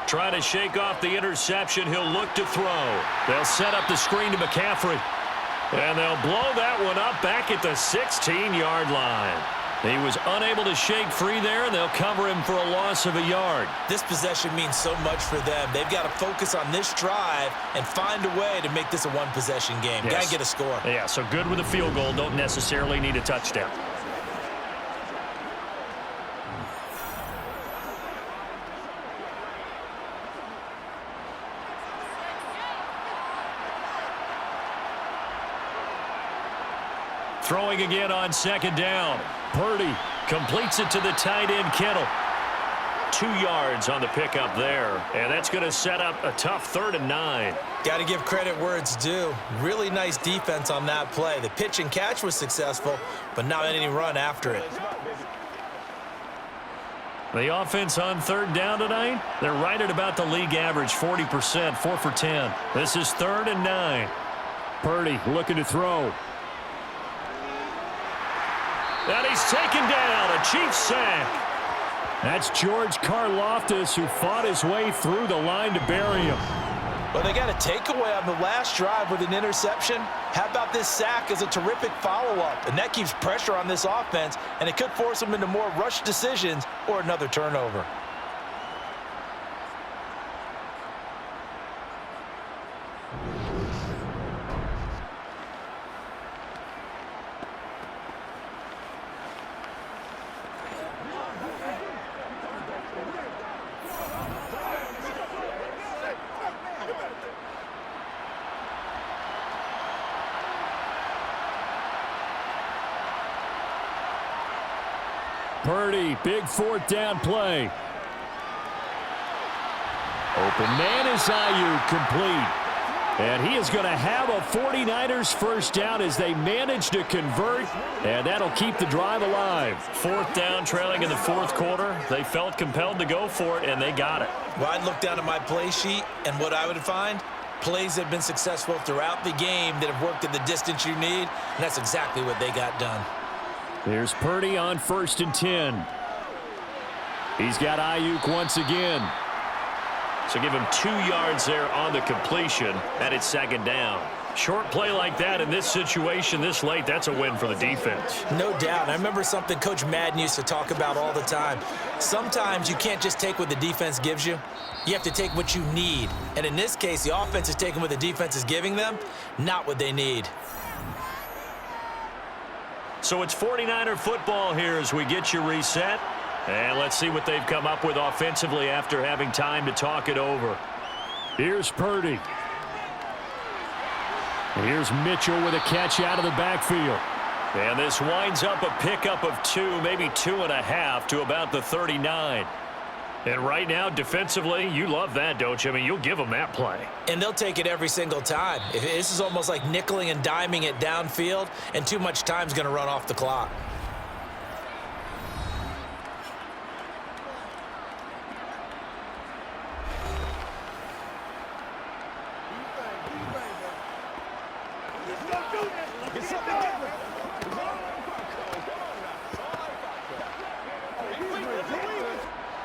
Trying to shake off the interception. He'll look to throw. They'll set up the screen to McCaffrey. And they'll blow that one up back at the 16-yard line. He was unable to shake free there, and they'll cover him for a loss of a yard. This possession means so much for them. They've got to focus on this drive and find a way to make this a one-possession game. Yes. Got to get a score. Yeah, so good with a field goal. Don't necessarily need a touchdown. Throwing again on second down. Purdy completes it to the tight end, Kittle. 2 yards on the pickup there, and that's going to set up a tough 3rd and 9. Got to give credit where it's due. Really nice defense on that play. The pitch and catch was successful, but not any run after it. The offense on 3rd down tonight, they're right at about the league average, 40%, 4 for 10. This is 3rd and 9. Purdy looking to throw. And he's taken down, a Chiefs sack. That's George Karlaftis, who fought his way through the line to bury him. Well, they got a takeaway on the last drive with an interception. How about this sack as a terrific follow-up? And that keeps pressure on this offense, and it could force them into more rush decisions or another turnover. Purdy, big 4th down play. Open man is Ayuk, complete. And he is going to have a 49ers first down as they manage to convert, and that'll keep the drive alive. 4th down, trailing in the 4th quarter. They felt compelled to go for it, and they got it. Well, I'd look down at my play sheet, and what I would find, plays have been successful throughout the game that have worked at the distance you need, and that's exactly what they got done. Here's Purdy on 1st and 10. He's got Ayuk once again. So give him 2 yards there on the completion, and it's 2nd down. Short play like that in this situation this late, that's a win for the defense. No doubt. I remember something Coach Madden used to talk about all the time. Sometimes you can't just take what the defense gives you. You have to take what you need. And in this case, the offense is taking what the defense is giving them, not what they need. So it's 49er football here as we get you reset. And let's see what they've come up with offensively after having time to talk it over. Here's Purdy. And here's Mitchell with a catch out of the backfield. And this winds up a pickup of 2, maybe 2.5 to about the 39. And right now, defensively, you love that, don't you? I mean, you'll give them that play. And they'll take it every single time. This is almost like nickeling and diming it downfield, and too much time's going to run off the clock.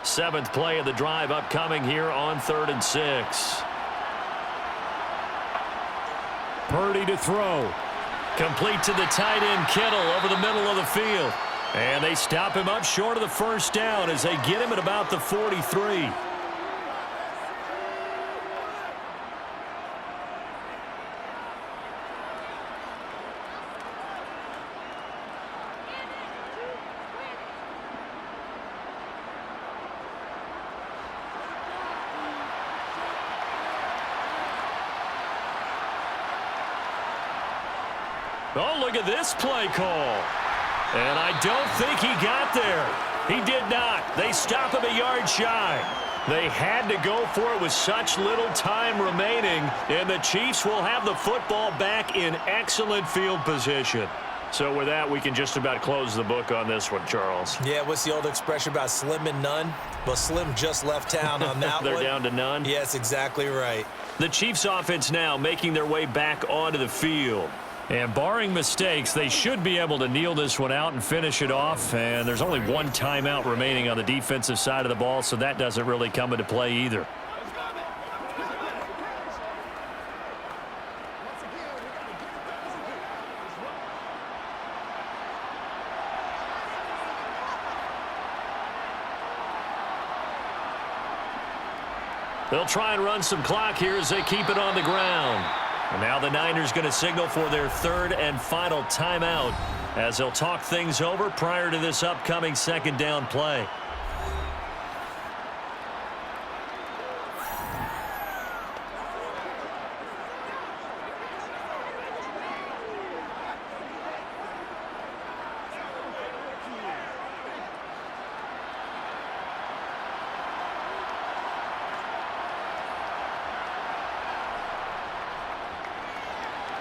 Seventh play of the drive upcoming here on 3rd and 6. Purdy to throw. Complete to the tight end, Kittle, over the middle of the field. And they stop him up short of the first down as they get him at about the 43. Oh, look at this play call. And I don't think he got there. He did not. They stop him a yard shy. They had to go for it with such little time remaining, and the Chiefs will have the football back in excellent field position. So with that, we can just about close the book on this one, Charles. Yeah, what's the old expression about slim and none? Well, Slim just left town on that They're one. down to none? Yes, exactly right. The Chiefs offense now making their way back onto the field. And barring mistakes, they should be able to kneel this one out and finish it off. And there's only one timeout remaining on the defensive side of the ball, so that doesn't really come into play either. They'll try and run some clock here as they keep it on the ground. And now the Niners going to signal for their third and final timeout as they'll talk things over prior to this upcoming second down play.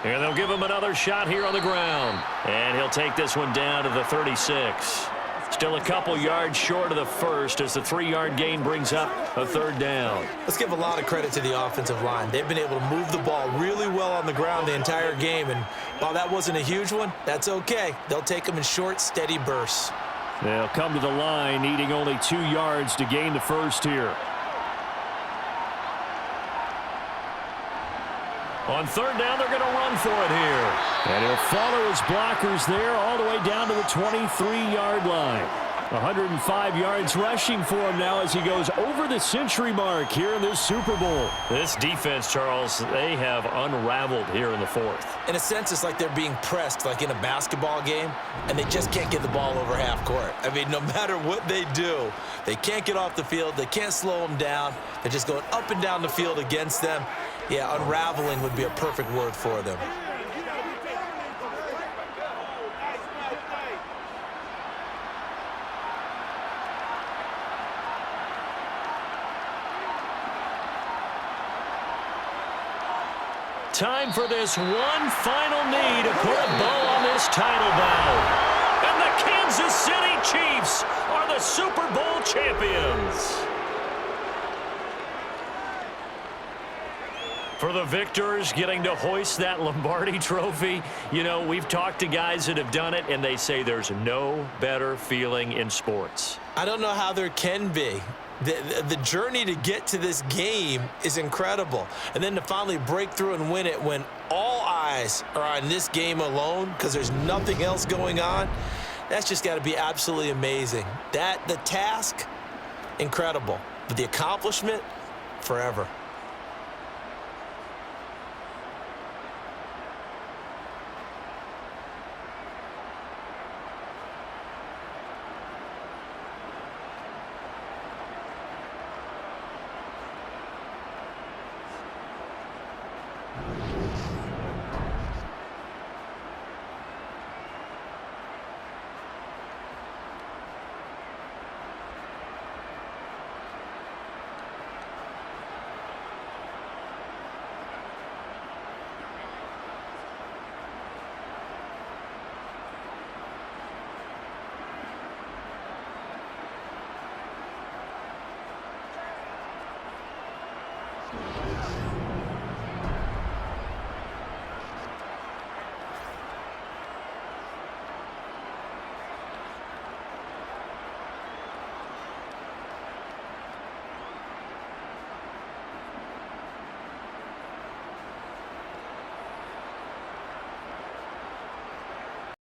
And they'll give him another shot here on the ground. And he'll take this one down to the 36. Still a couple yards short of the first as the 3-yard gain brings up a third down. Let's give a lot of credit to the offensive line. They've been able to move the ball really well on the ground the entire game. And while that wasn't a huge one, that's okay. They'll take them in short, steady bursts. They'll come to the line needing only 2 yards to gain the first here. On third down, they're going to run for it here. And he'll follow his blockers there all the way down to the 23-yard line. 105 yards rushing for him now as he goes over the century mark here in this Super Bowl. This defense, Charles, they have unraveled here in the fourth. In a sense, it's like they're being pressed like in a basketball game, and they just can't get the ball over half court. I mean, no matter what they do, they can't get off the field. They can't slow them down. They're just going up and down the field against them. Yeah, unraveling would be a perfect word for them. Time for this one final knee to put a bow on this title bout. And the Kansas City Chiefs are the Super Bowl champions. For the victors getting to hoist that Lombardi trophy, you know, we've talked to guys that have done it, and they say there's no better feeling in sports. I don't know how there can be. The journey to get to this game is incredible. And then to finally break through and win it when all eyes are on this game alone because there's nothing else going on, that's just got to be absolutely amazing. The task, incredible. But the accomplishment, forever.